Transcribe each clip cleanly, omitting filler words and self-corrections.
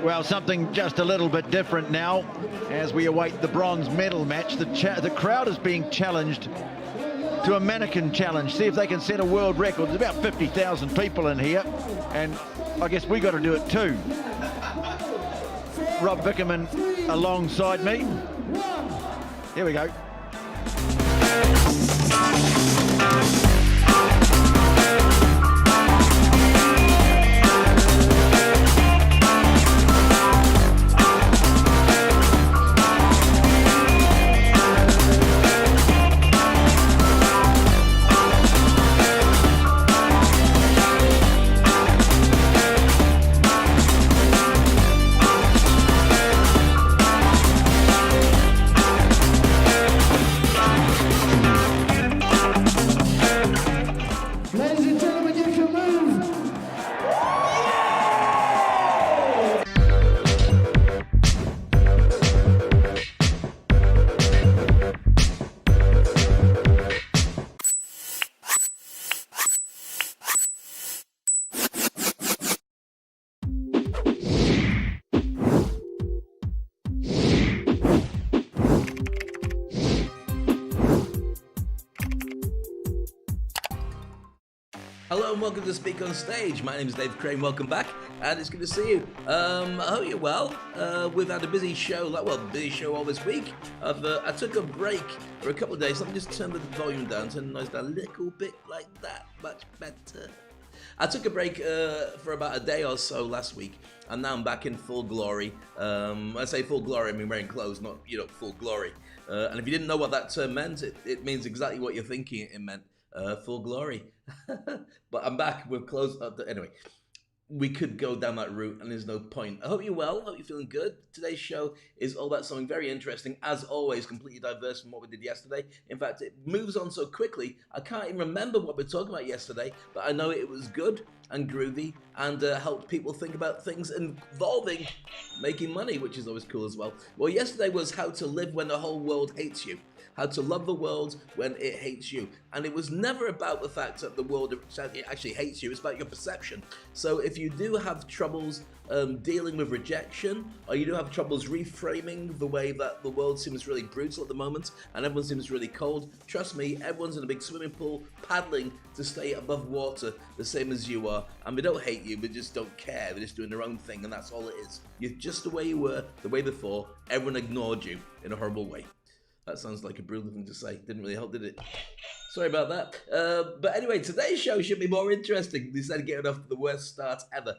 Well, something just a little bit different now as we await the bronze medal match. The crowd is being challenged to a mannequin challenge. See if they can set a world record. There's about 50,000 people in here, and I guess we got to do it too. Rob Bickerman alongside me. Here we go. Hello and welcome to Speak on Stage. My name is Dave Crane. Welcome back, and it's good to see you. I hope you're well. We've had a busy show, busy show all this week. I took a break for a couple of days. Let me just turn the volume down, turn the noise down a little bit like that, much better. I took a break for about a day or so last week, and now I'm back in full glory. I say full glory, I mean wearing clothes, not full glory. And if you didn't know what that term meant, it means exactly what you're thinking it meant. Full glory. But I'm back with clothes. Anyway, we could go down that route and there's no point. I hope you're well. I hope you're feeling good. Today's show is all about something very interesting. As always, completely diverse from what we did yesterday. In fact, it moves on so quickly, I can't even remember what we were talking about yesterday, but I know it was good and groovy and helped people think about things involving making money, which is always cool as well. Well, yesterday was how to live when the whole world hates you. How to love the world when it hates you. And it was never about the fact that the world actually hates you, it's about your perception. So if you do have troubles dealing with rejection, or you do have troubles reframing the way that the world seems really brutal at the moment, and everyone seems really cold, trust me, everyone's in a big swimming pool, paddling to stay above water, the same as you are, and they don't hate you, they just don't care, they're just doing their own thing, and that's all it is. You're just the way you were, the way before, everyone ignored you in a horrible way. That sounds like a brutal thing to say. Didn't really help, did it? Sorry about that. But anyway, today's show should be more interesting. Instead of getting off to the worst start ever.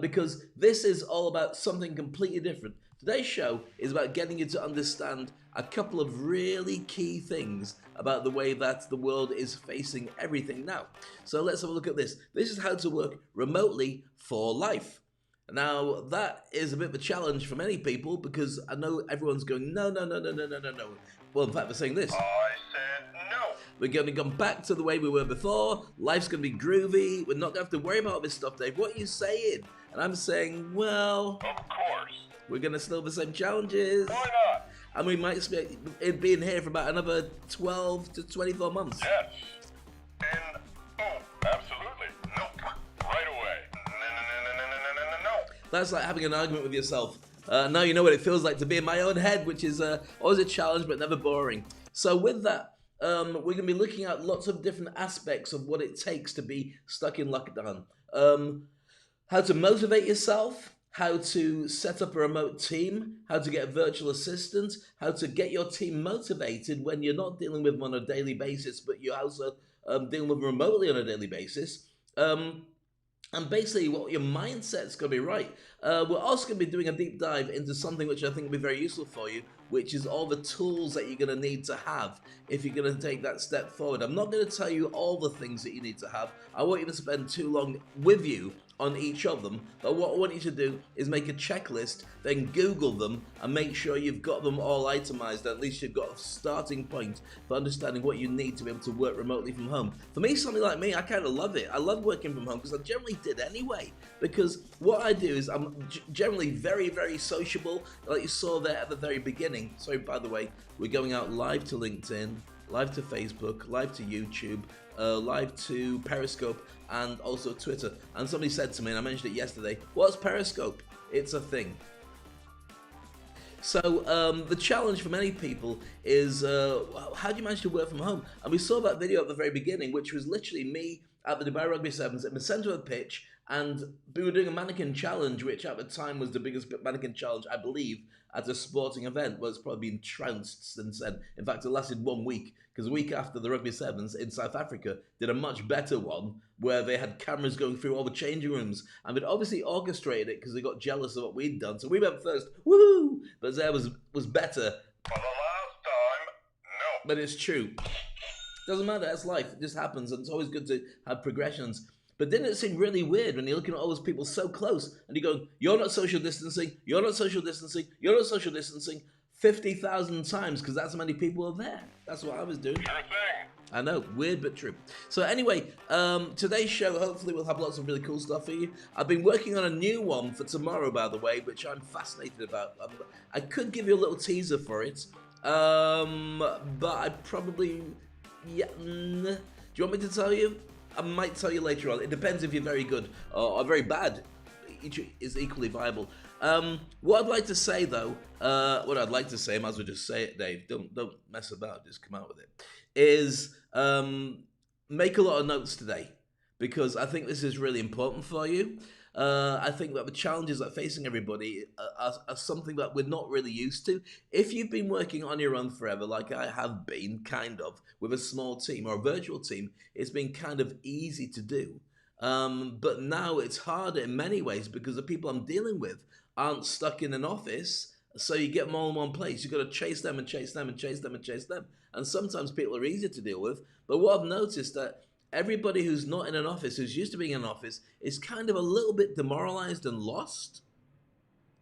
Because this is all about something completely different. Today's show is about getting you to understand a couple of really key things about the way that the world is facing everything now. So let's have a look at this. This is how to work remotely for life. Now, that is a bit of a challenge for many people because I know everyone's going, no. Well, in fact, they're saying this. I said no. We're going to go back to the way we were before. Life's going to be groovy. We're not going to have to worry about this stuff, Dave. What are you saying? And I'm saying, well, of course. We're going to still have the same challenges. Why not? And we might expect it being here for about another 12 to 24 months. Yes. And, absolutely. Nope. Right away. No. That's like having an argument with yourself. Now you know what it feels like to be in my own head, which is always a challenge but never boring. So with that, we're going to be looking at lots of different aspects of what it takes to be stuck in lockdown. How to motivate yourself, how to set up a remote team, how to get a virtual assistant, how to get your team motivated when you're not dealing with them on a daily basis, but you're also dealing with them remotely on a daily basis. And basically what your mindset's going to be right. We're also going to be doing a deep dive into something which I think will be very useful for you, which is all the tools that you're going to need to have if you're going to take that step forward. I'm not going to tell you all the things that you need to have. I won't even spend too long with you on each of them, but what I want you to do is make a checklist, then Google them and make sure you've got them all itemized. At least you've got a starting point for understanding what you need to be able to work remotely from home. For me, something like me, I kind of love it. I love working from home because I generally did anyway, because what I do is I'm generally very, very sociable, like you saw there at the very beginning. Sorry, by the way, we're going out live to LinkedIn. live to Facebook, live to YouTube, live to Periscope, and also Twitter. And somebody said to me, and I mentioned it yesterday, what's Periscope? It's a thing. So the challenge for many people is how do you manage to work from home? And we saw that video at the very beginning, which was literally me at the Dubai Rugby Sevens in the centre of the pitch, and we were doing a mannequin challenge, which at the time was the biggest mannequin challenge, I believe, at a sporting event. Well, it's probably been trounced since then. In fact, it lasted 1 week, because a week after the Rugby Sevens in South Africa did a much better one, where they had cameras going through all the changing rooms, and they'd obviously orchestrated it because they got jealous of what we'd done. So we went first, woohoo! But Zaire was better. For the last time, no. But it's true. Doesn't matter, that's life. It just happens, and it's always good to have progressions. But didn't it seem really weird when you're looking at all those people so close, and you go, you're not social distancing, you're not social distancing, you're not social distancing, 50,000 times, because that's how many people are there. That's what I was doing. Sure thing. I know, weird but true. So anyway, today's show, hopefully we'll have lots of really cool stuff for you. I've been working on a new one for tomorrow, by the way, which I'm fascinated about. I could give you a little teaser for it, but I probably... Yeah, do you want me to tell you? I might tell you later on. It depends if you're very good or very bad. Each is equally viable. What I'd like to say, though, I might as well just say it, Dave. Don't mess about. Just come out with it. Is make a lot of notes today, because I think this is really important for you. I think that the challenges that are facing everybody are something that we're not really used to. If you've been working on your own forever, like I have been, kind of, with a small team or a virtual team, it's been kind of easy to do. But now it's harder in many ways because the people I'm dealing with aren't stuck in an office, so you get them all in one place. You've got to chase them and chase them and chase them and chase them. And sometimes people are easier to deal with, but what I've noticed that everybody who's not in an office, who's used to being in an office, is kind of a little bit demoralized and lost.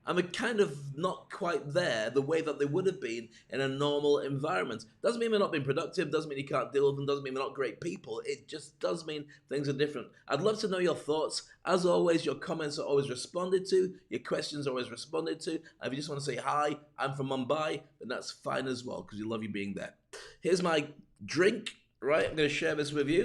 And they're kind of not quite there the way that they would have been in a normal environment. Doesn't mean they're not being productive, doesn't mean you can't deal with them, doesn't mean they're not great people. It just does mean things are different. I'd love to know your thoughts. As always, your comments are always responded to, your questions are always responded to. And if you just want to say, hi, I'm from Mumbai, then that's fine as well, because we love you being there. Here's my drink, right? I'm going to share this with you.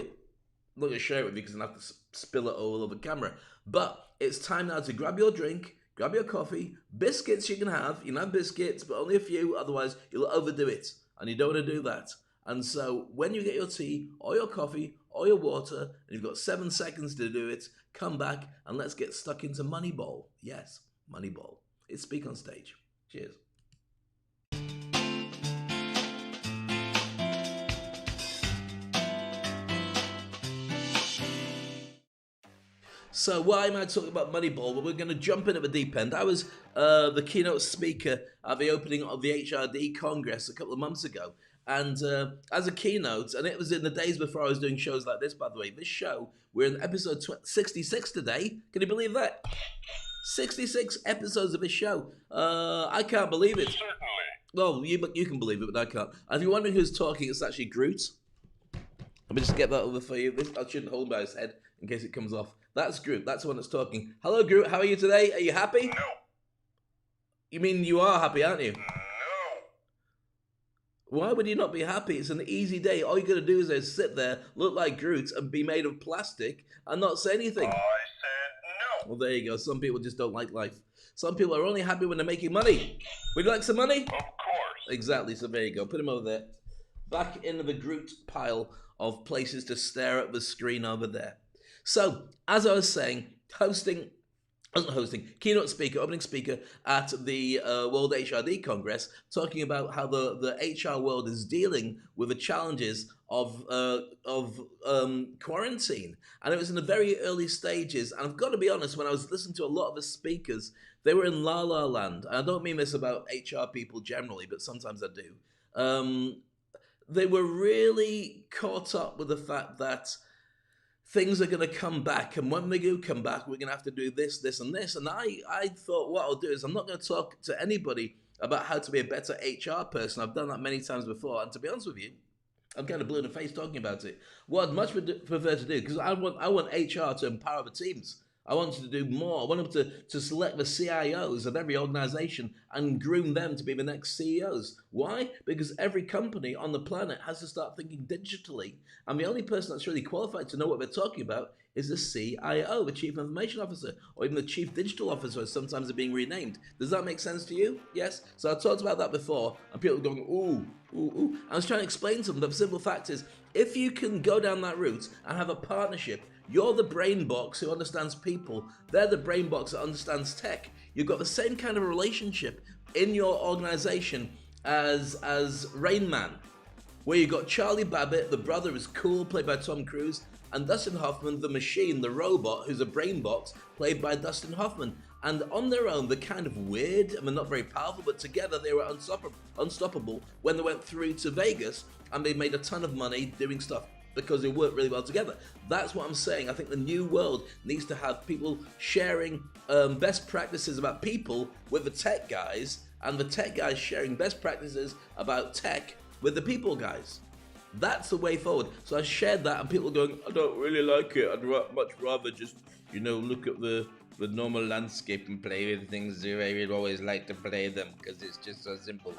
I'm not going to share it with you because I have to spill it all over camera. But it's time now to grab your drink, grab your coffee, biscuits you can have. You can have biscuits, but only a few, otherwise you'll overdo it. And you don't want to do that. And so when you get your tea, or your coffee, or your water, and you've got 7 seconds to do it, come back and let's get stuck into Moneyball. Yes, Moneyball. It's Speak on Stage. Cheers. So why am I talking about Moneyball? Well, we're going to jump in at the deep end. I was the keynote speaker at the opening of the HRD Congress a couple of months ago. And as a keynote, and it was in the days before I was doing shows like this, by the way, this show, we're in episode 66 today. Can you believe that? 66 episodes of this show. I can't believe it. Certainly. Well, you can believe it, but I can't. And if you're wondering who's talking, it's actually Groot. Let me just get that over for you. I shouldn't hold by his head in case it comes off. That's Groot. That's the one that's talking. Hello, Groot. How are you today? Are you happy? No. You mean you are happy, aren't you? No. Why would you not be happy? It's an easy day. All you got to do is sit there, look like Groot, and be made of plastic and not say anything. I said no. Well, there you go. Some people just don't like life. Some people are only happy when they're making money. Would you like some money? Of course. Exactly. So there you go. Put him over there. Back into the Groot pile of places to stare at the screen over there. So, as I was saying, keynote speaker, opening speaker at the World HRD Congress, talking about how the HR world is dealing with the challenges of quarantine. And it was in the very early stages. And I've got to be honest, when I was listening to a lot of the speakers, they were in la la land. And I don't mean this about HR people generally, but sometimes I do. They were really caught up with the fact that things are going to come back, and when they do come back, we're going to have to do this, this, and this. And I thought what I'll do is I'm not going to talk to anybody about how to be a better HR person. I've done that many times before, and to be honest with you, I'm kind of blue in the face talking about it. What I'd much prefer to do, because I want HR to empower the teams. I wanted to do more. I wanted to select the CIOs of every organization and groom them to be the next CEOs. Why? Because every company on the planet has to start thinking digitally. And the only person that's really qualified to know what they're talking about is the CIO, the Chief Information Officer, or even the Chief Digital Officer, as sometimes they're being renamed. Does that make sense to you? Yes? So I talked about that before, and people are going, ooh, ooh, ooh. I was trying to explain to them that the simple fact is, if you can go down that route and have a partnership, you're the brain box who understands people. They're the brain box that understands tech. You've got the same kind of relationship in your organization as Rain Man, where you've got Charlie Babbitt, the brother is cool, played by Tom Cruise, and Dustin Hoffman, the machine, the robot, who's a brain box, played by Dustin Hoffman. And on their own, they're kind of weird, and they're not very powerful, but together they were unstoppable when they went through to Vegas, and they made a ton of money doing stuff because they work really well together. That's what I'm saying. I think the new world needs to have people sharing best practices about people with the tech guys, and the tech guys sharing best practices about tech with the people guys. That's the way forward. So I shared that, and people are going, I don't really like it. I'd much rather just, look at the normal landscape and play with things the way we'd always like to play them, because it's just so simple.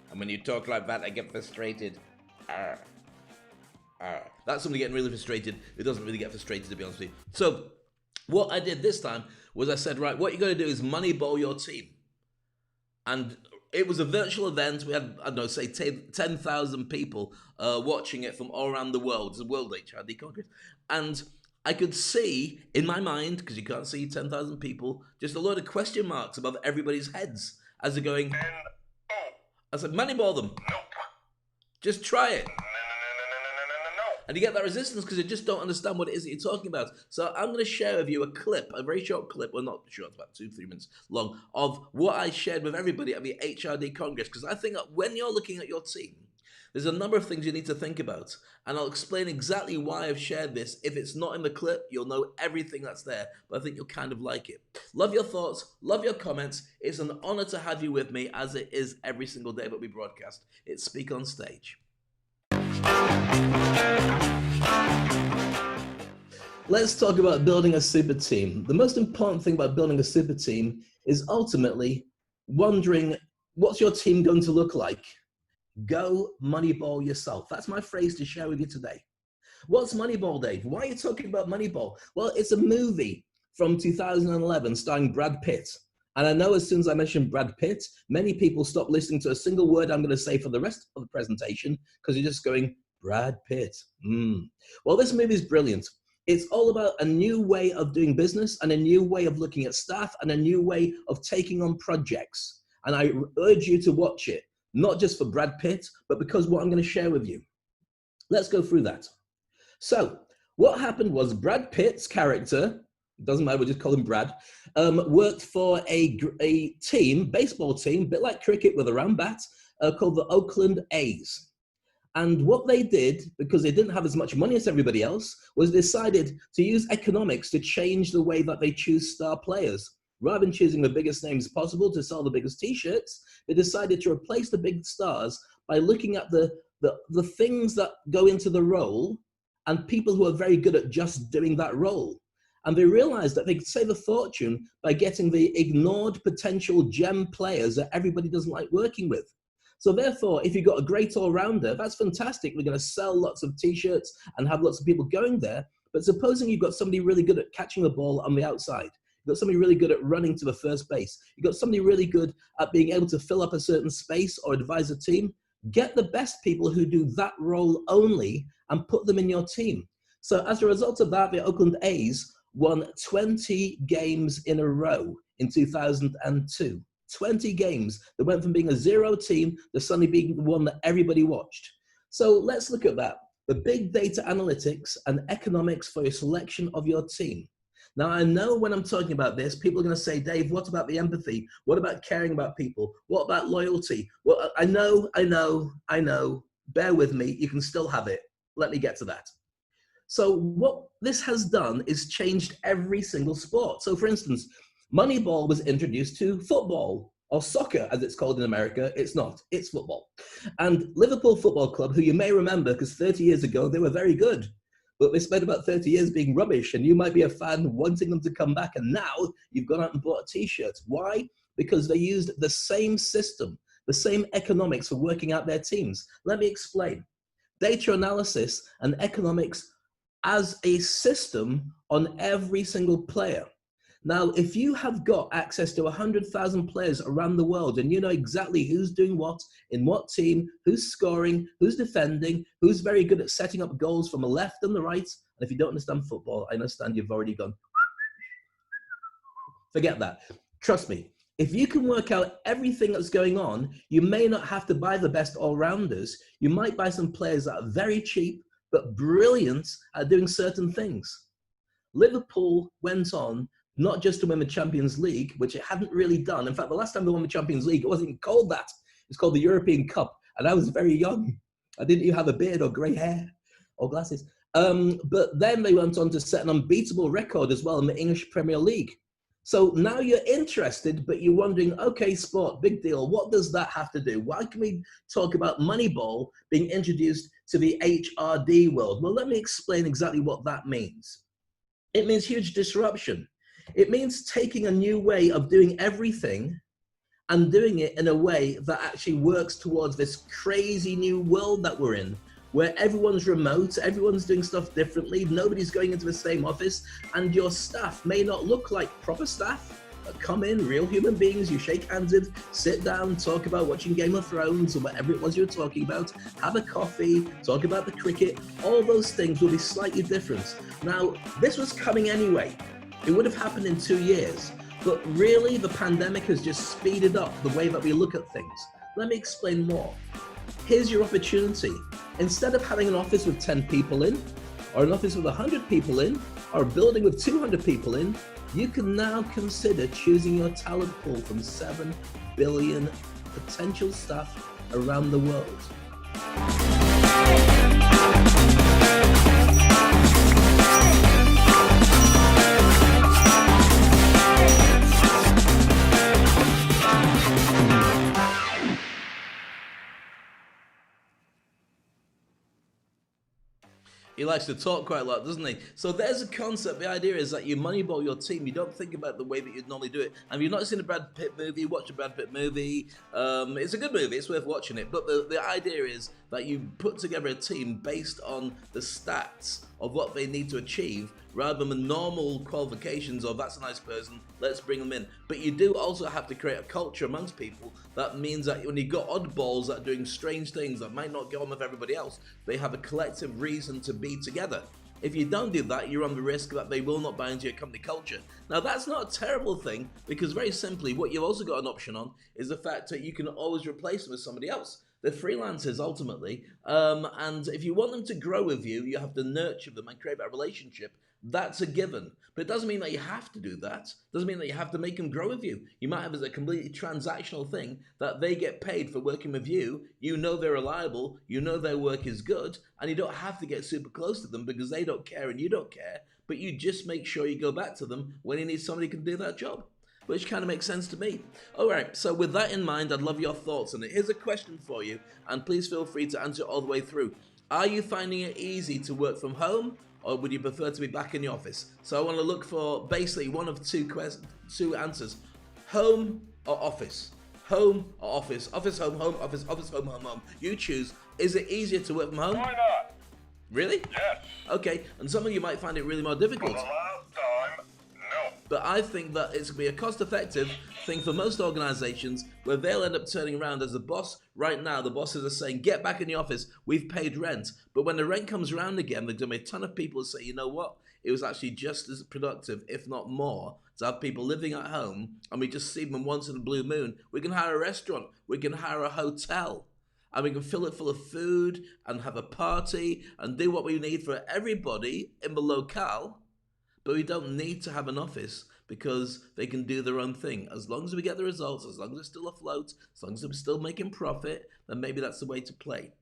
And when you talk like that, I get frustrated. That's somebody getting really frustrated. It doesn't really get frustrated, to be honest with you. So what I did this time was I said, right, what you're going to do is moneyball your team. And it was a virtual event. We had, I don't know, say 10,000 people watching it from all around the world. It's a World HRD Congress. And I could see in my mind, because you can't see 10,000 people, just a load of question marks above everybody's heads as they're going, No. I said, moneyball them. Nope. Just try it. No. And you get that resistance because you just don't understand what it is that you're talking about. So I'm going to share with you a clip, a very short clip, well, not short, it's about 2-3 minutes long, of what I shared with everybody at the HRD Congress. Because I think that when you're looking at your team, there's a number of things you need to think about. And I'll explain exactly why I've shared this. If it's not in the clip, you'll know everything that's there. But I think you'll kind of like it. Love your thoughts. Love your comments. It's an honor to have you with me, as it is every single day that we broadcast. It's Speak on Stage. Let's talk about building a super team. The most important thing about building a super team is ultimately wondering, what's your team going to look like? Go Moneyball yourself. That's my phrase to share with you today. What's Moneyball, Dave? Why are you talking about Moneyball? Well, it's a movie from 2011 starring Brad Pitt. And I know as soon as I mention Brad Pitt, many people stop listening to a single word I'm going to say for the rest of the presentation because you're just going, Brad Pitt. Well, this movie is brilliant. It's all about a new way of doing business and a new way of looking at staff and a new way of taking on projects. And I urge you to watch it, not just for Brad Pitt, but because what I'm going to share with you. Let's go through that. So what happened was Brad Pitt's character, doesn't matter, we'll just call him Brad, worked for a team, baseball team, a bit like cricket with a round bat, called the Oakland A's. And what they did, because they didn't have as much money as everybody else, was decided to use economics to change the way that they choose star players. Rather than choosing the biggest names possible to sell the biggest t-shirts, they decided to replace the big stars by looking at the things that go into the role and people who are very good at just doing that role. And they realized that they could save a fortune by getting the ignored potential gem players that everybody doesn't like working with. So therefore, if you've got a great all-rounder, that's fantastic. We're going to sell lots of t-shirts and have lots of people going there. But supposing you've got somebody really good at catching the ball on the outside, you've got somebody really good at running to the first base, you've got somebody really good at being able to fill up a certain space or advise a team, get the best people who do that role only and put them in your team. So as a result of that, the Oakland A's won 20 games in a row in 2002. 20 games that went from being a zero team to suddenly being the one that everybody watched. So let's look at that. The big data analytics and economics for your selection of your team. Now, I know when I'm talking about this, people are going to say, Dave, what about the empathy? What about caring about people? What about loyalty? Well, I know. Bear with me. You can still have it. Let me get to that. So what this has done is changed every single sport. So for instance, Moneyball was introduced to football, or soccer as it's called in America. It's not, it's football. And Liverpool Football Club, who you may remember because 30 years ago, they were very good. but they spent about 30 years being rubbish, and you might be a fan wanting them to come back, and now you've gone out and bought a t-shirt. Why? Because they used the same system, the same economics for working out their teams. Let me explain. Data analysis and economics as a system on every single player. Now, if you have got access to 100,000 players around the world and you know exactly who's doing what, in what team, who's scoring, who's defending, who's very good at setting up goals from the left and the right, and if you don't understand football, I understand you've already gone, forget that. Trust me, if you can work out everything that's going on, you may not have to buy the best all-rounders. You might buy some players that are very cheap, but brilliant at doing certain things. Liverpool went on not just to win the Champions League, which it hadn't really done. In fact, the last time they won the Champions League, it wasn't even called that. It was called the European Cup, and I was very young. I didn't even have a beard or grey hair or glasses. But then they went on to set an unbeatable record as well in the English Premier League. So now you're interested, but you're wondering, okay, sport, big deal. What does that have to do? Why can we talk about Moneyball being introduced to the HRD world? Well, let me explain exactly what that means. It means huge disruption. It means taking a new way of doing everything and doing it in a way that actually works towards this crazy new world that we're in, where everyone's remote, everyone's doing stuff differently, nobody's going into the same office, and your staff may not look like proper staff, but come in, real human beings, you shake hands with, sit down, talk about watching Game of Thrones or whatever it was you were talking about, have a coffee, talk about the cricket, all those things will be slightly different. Now, this was coming anyway. It would have happened in 2 years, but really the pandemic has just speeded up the way that we look at things. Let me explain more. Here's your opportunity. Instead of having an office with 10 people in, or an office with 100 people in, or a building with 200 people in, you can now consider choosing your talent pool from 7 billion potential staff around the world. He likes to talk quite a lot, doesn't he? So there's a concept. The idea is that you moneyball your team. You don't think about the way that you'd normally do it. And if you've not seen a Brad Pitt movie, watch a Brad Pitt movie. It's a good movie. It's worth watching it. But the idea is that you put together a team based on the stats of what they need to achieve rather than the normal qualifications of that's a nice person, let's bring them in. But you do also have to create a culture amongst people. That means that when you've got oddballs that are doing strange things that might not go on with everybody else, they have a collective reason to be together. If you don't do that, you're on the risk that they will not buy into your company culture. Now, that's not a terrible thing, because very simply, what you've also got an option on is the fact that you can always replace them with somebody else. They're freelancers ultimately, and if you want them to grow with you, you have to nurture them and create that relationship. That's a given. But it doesn't mean that you have to do that. It doesn't mean that you have to make them grow with you. You might have as a completely transactional thing that they get paid for working with you. You know they're reliable. You know their work is good. And you don't have to get super close to them because they don't care and you don't care. But you just make sure you go back to them when you need somebody who can do that job. Which kind of makes sense to me. All right, so with that in mind, I'd love your thoughts on it. Here's a question for you, and please feel free to answer it all the way through. Are you finding it easy to work from home, or would you prefer to be back in the office? So I want to look for basically one of two answers. Home or office? Home or office? Office, home, home, office, office, home, home, home. You choose. Is it easier to work from home? Why not? Really? Yes. Okay, and some of you might find it really more difficult. For the last time, no. But I think that it's going to be a cost-effective thing for most organizations where they'll end up turning around as the boss. Right now, the bosses are saying, get back in the office, we've paid rent. But when the rent comes around again, there's going to be a ton of people who say, you know what? It was actually just as productive, if not more, to have people living at home, and we just see them once in a blue moon. We can hire a restaurant, we can hire a hotel, and we can fill it full of food and have a party and do what we need for everybody in the locale. But we don't need to have an office because they can do their own thing. As long as we get the results, as long as they're still afloat, as long as they're still making profit, then maybe that's the way to play.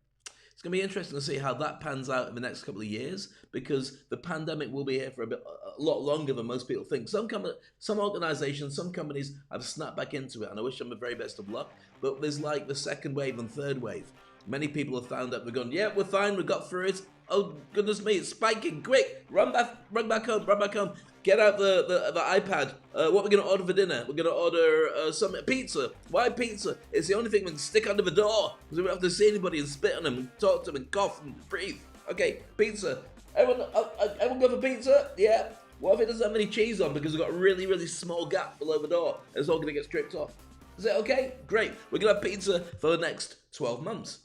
It's going to be interesting to see how that pans out in the next couple of years, because the pandemic will be here for a lot longer than most people think. Some organizations, some companies have snapped back into it, and I wish them the very best of luck. But there's like the second wave and third wave. Many people have found that we're going, yeah, we're fine, we got through it. Oh, goodness me, it's spiking. Quick, run back home. Get out the iPad. What we're going to order for dinner? We're going to order some pizza. Why pizza? It's the only thing we can stick under the door, because we don't have to see anybody and spit on them and talk to them and cough and breathe. Okay, pizza. Everyone go for pizza? Yeah. What if it doesn't have any cheese on because we've got a really, really small gap below the door and it's all going to get stripped off? Is that okay? Great. We're going to have pizza for the next 12 months.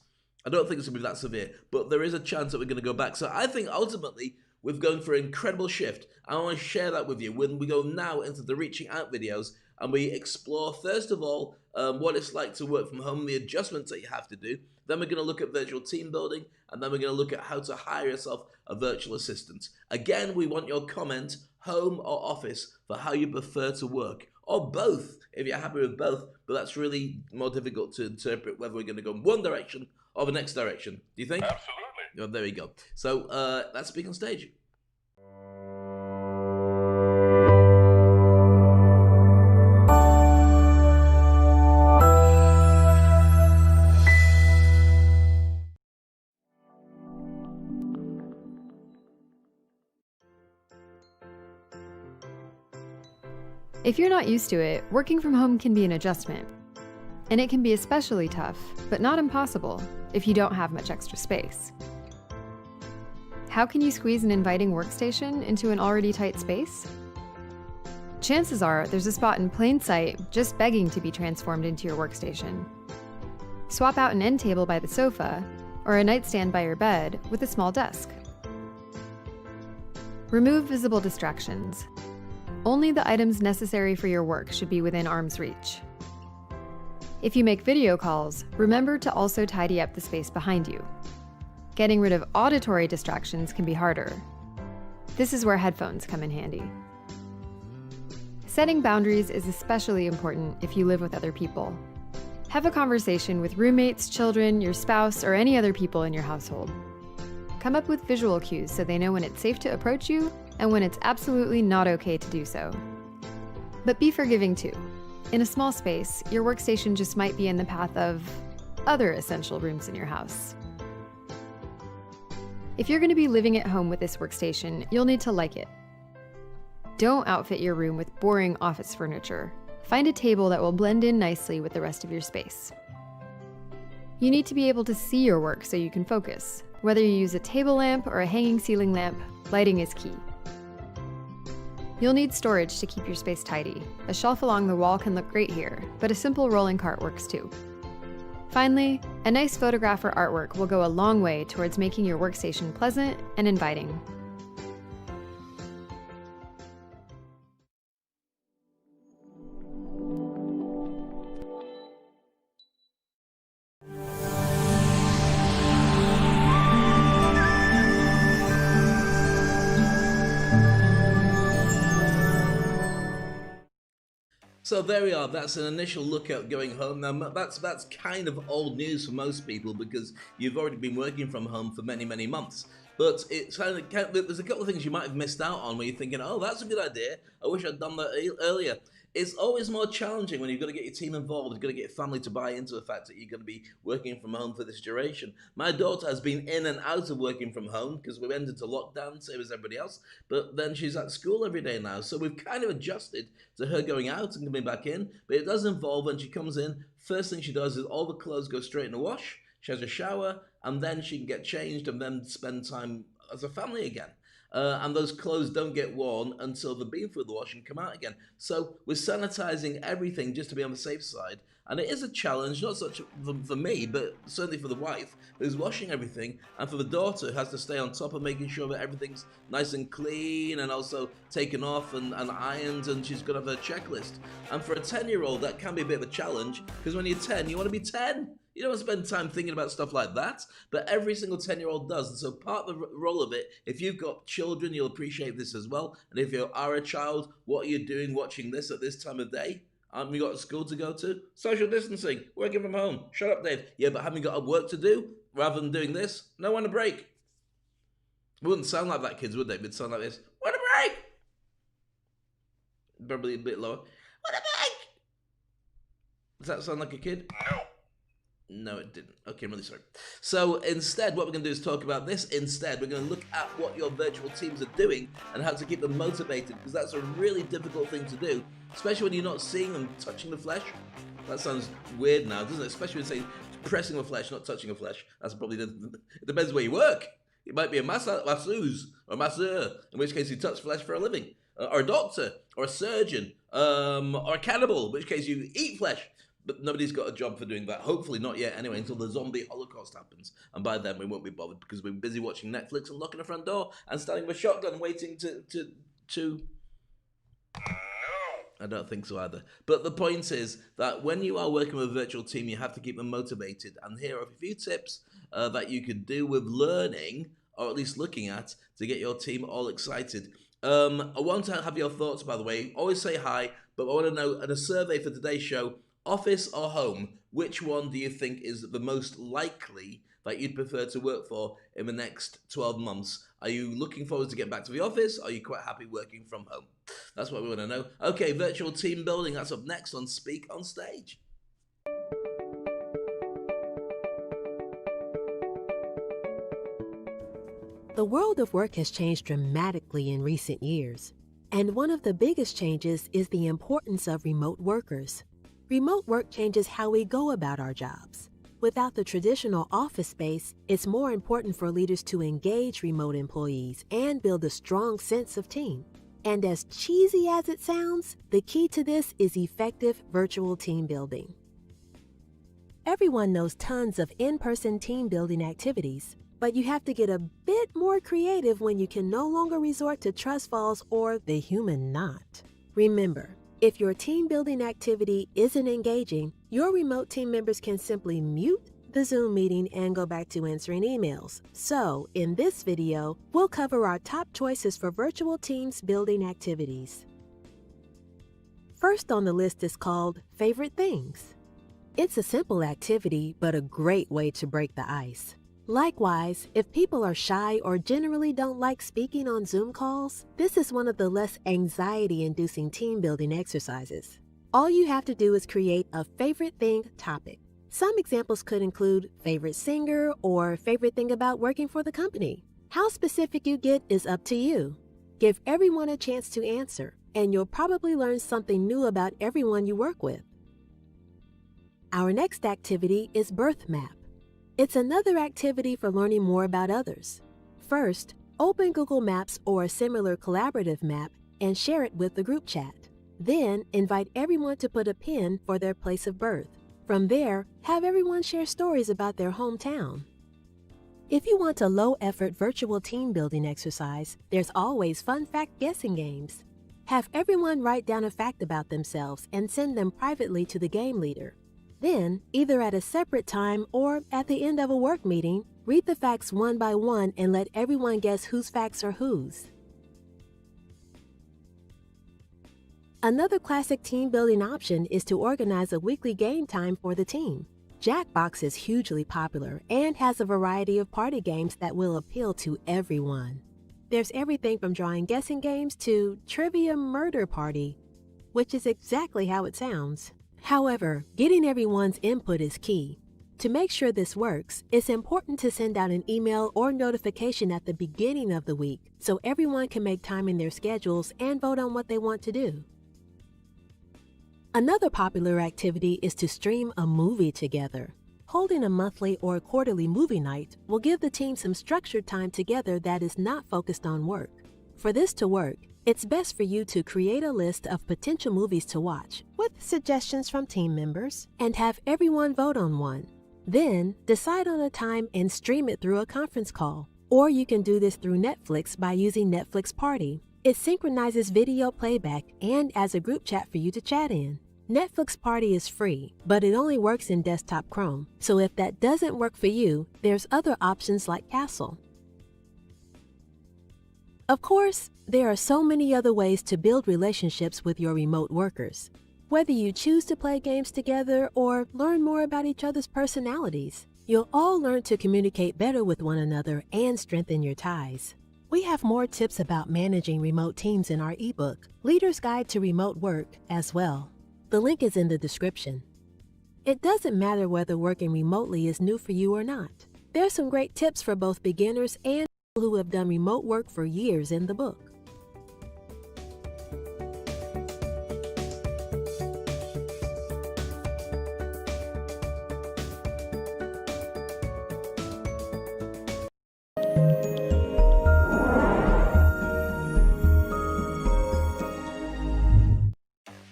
I don't think it's going to be that severe, but there is a chance that we're going to go back. So I think ultimately we've gone for an incredible shift. I want to share that with you when we go now into the reaching out videos and we explore, first of all, what it's like to work from home, the adjustments that you have to do. Then we're going to look at virtual team building, and then we're going to look at how to hire yourself a virtual assistant. Again, we want your comment, home or office, for how you prefer to work, or both, if you're happy with both, but that's really more difficult to interpret whether we're going to go in one direction or the next direction. Do you think? Absolutely. Oh, there we go. So let's speak on stage. If you're not used to it, working from home can be an adjustment. And it can be especially tough, but not impossible, if you don't have much extra space. How can you squeeze an inviting workstation into an already tight space? Chances are there's a spot in plain sight just begging to be transformed into your workstation. Swap out an end table by the sofa, or a nightstand by your bed with a small desk. Remove visible distractions. Only the items necessary for your work should be within arm's reach. If you make video calls, remember to also tidy up the space behind you. Getting rid of auditory distractions can be harder. This is where headphones come in handy. Setting boundaries is especially important if you live with other people. Have a conversation with roommates, children, your spouse, or any other people in your household. Come up with visual cues so they know when it's safe to approach you and when it's absolutely not okay to do so. But be forgiving too. In a small space, your workstation just might be in the path of other essential rooms in your house. If you're going to be living at home with this workstation, you'll need to like it. Don't outfit your room with boring office furniture. Find a table that will blend in nicely with the rest of your space. You need to be able to see your work so you can focus. Whether you use a table lamp or a hanging ceiling lamp, lighting is key. You'll need storage to keep your space tidy. A shelf along the wall can look great here, but a simple rolling cart works too. Finally, a nice photograph or artwork will go a long way towards making your workstation pleasant and inviting. So there we are, that's an initial look at going home. Now that's kind of old news for most people because you've already been working from home for many, many months. But it's there's a couple of things you might have missed out on where you're thinking, oh, that's a good idea, I wish I'd done that earlier. It's always more challenging when you've got to get your team involved, you've got to get your family to buy into the fact that you're going to be working from home for this duration. My daughter has been in and out of working from home because we went into lockdown, same as everybody else, but then she's at school every day now. So we've kind of adjusted to her going out and coming back in, but it does involve when she comes in, first thing she does is all the clothes go straight in the wash, she has a shower, and then she can get changed and then spend time as a family again. And those clothes don't get worn until they've been through the wash and come out again. So we're sanitizing everything just to be on the safe side. And it is a challenge, not such for me, but certainly for the wife who's washing everything, and for the daughter who has to stay on top of making sure that everything's nice and clean and also taken off and ironed, and she's got to have her checklist. And for a 10-year-old, that can be a bit of a challenge, because when you're 10, you want to be 10. You don't spend time thinking about stuff like that, but every single 10-year-old does. And so part of the role of it, if you've got children, you'll appreciate this as well. And if you are a child, what are you doing watching this at this time of day? Haven't you got a school to go to? Social distancing, working from home. Shut up, Dave. Yeah, but haven't you got a work to do rather than doing this? No one a break. It wouldn't sound like that, kids, would they? It'd sound like this. Want a break? Probably a bit lower. Want a break? Does that sound like a kid? No. No, it didn't. Okay, I'm really sorry. So instead, what we're going to do is talk about this. Instead, we're going to look at what your virtual teams are doing and how to keep them motivated, because that's a really difficult thing to do, especially when you're not seeing them touching the flesh. That sounds weird now, doesn't it? Especially when saying pressing the flesh, not touching the flesh. That's probably it depends where you work. It might be a masseuse or a masseur, in which case you touch flesh for a living, or a doctor, or a surgeon, or a cannibal, in which case you eat flesh. But nobody's got a job for doing that. Hopefully not yet anyway, until the zombie holocaust happens. And by then we won't be bothered because we're busy watching Netflix and locking the front door and standing with a shotgun waiting to... No. I don't think so either. But the point is that when you are working with a virtual team, you have to keep them motivated. And here are a few tips that you could do with learning, or at least looking at, to get your team all excited. I want to have your thoughts, by the way. Always say hi, but I want to know, in a survey for today's show, office or home, which one do you think is the most likely that you'd prefer to work for in the next 12 months? Are you looking forward to get back to the office? Or are you quite happy working from home? That's what we want to know. Okay, virtual team building, that's up next on Speak on Stage. The world of work has changed dramatically in recent years, and one of the biggest changes is the importance of remote workers. Remote work changes how we go about our jobs. Without the traditional office space, it's more important for leaders to engage remote employees and build a strong sense of team. And as cheesy as it sounds, the key to this is effective virtual team building. Everyone knows tons of in-person team building activities, but you have to get a bit more creative when you can no longer resort to trust falls or the human knot. Remember, if your team building activity isn't engaging, your remote team members can simply mute the Zoom meeting and go back to answering emails. So, in this video, we'll cover our top choices for virtual teams building activities. First on the list is called Favorite Things. It's a simple activity, but a great way to break the ice. Likewise, if people are shy or generally don't like speaking on Zoom calls, this is one of the less anxiety-inducing team-building exercises. All you have to do is create a favorite thing topic. Some examples could include favorite singer or favorite thing about working for the company. How specific you get is up to you. Give everyone a chance to answer, and you'll probably learn something new about everyone you work with. Our next activity is Birth Map. It's another activity for learning more about others. First, open Google Maps or a similar collaborative map and share it with the group chat. Then, invite everyone to put a pin for their place of birth. From there, have everyone share stories about their hometown. If you want a low-effort virtual team building exercise, there's always fun fact guessing games. Have everyone write down a fact about themselves and send them privately to the game leader. Then, either at a separate time or at the end of a work meeting, read the facts one by one and let everyone guess whose facts are whose. Another classic team-building option is to organize a weekly game time for the team. Jackbox is hugely popular and has a variety of party games that will appeal to everyone. There's everything from drawing guessing games to Trivia Murder Party, which is exactly how it sounds. However, getting everyone's input is key. To make sure this works, it's important to send out an email or notification at the beginning of the week so everyone can make time in their schedules and vote on what they want to do. Another popular activity is to stream a movie together. Holding a monthly or quarterly movie night will give the team some structured time together that is not focused on work. For this to work, it's best for you to create a list of potential movies to watch, with suggestions from team members, and have everyone vote on one. Then, decide on a time and stream it through a conference call. Or you can do this through Netflix by using Netflix Party. It synchronizes video playback and as a group chat for you to chat in. Netflix Party is free, but it only works in desktop Chrome, so if that doesn't work for you, there's other options like Castle. Of course, there are so many other ways to build relationships with your remote workers. Whether you choose to play games together or learn more about each other's personalities, you'll all learn to communicate better with one another and strengthen your ties. We have more tips about managing remote teams in our ebook, Leader's Guide to Remote Work, as well. The link is in the description. It doesn't matter whether working remotely is new for you or not. There's some great tips for both beginners and people who have done remote work for years in the book.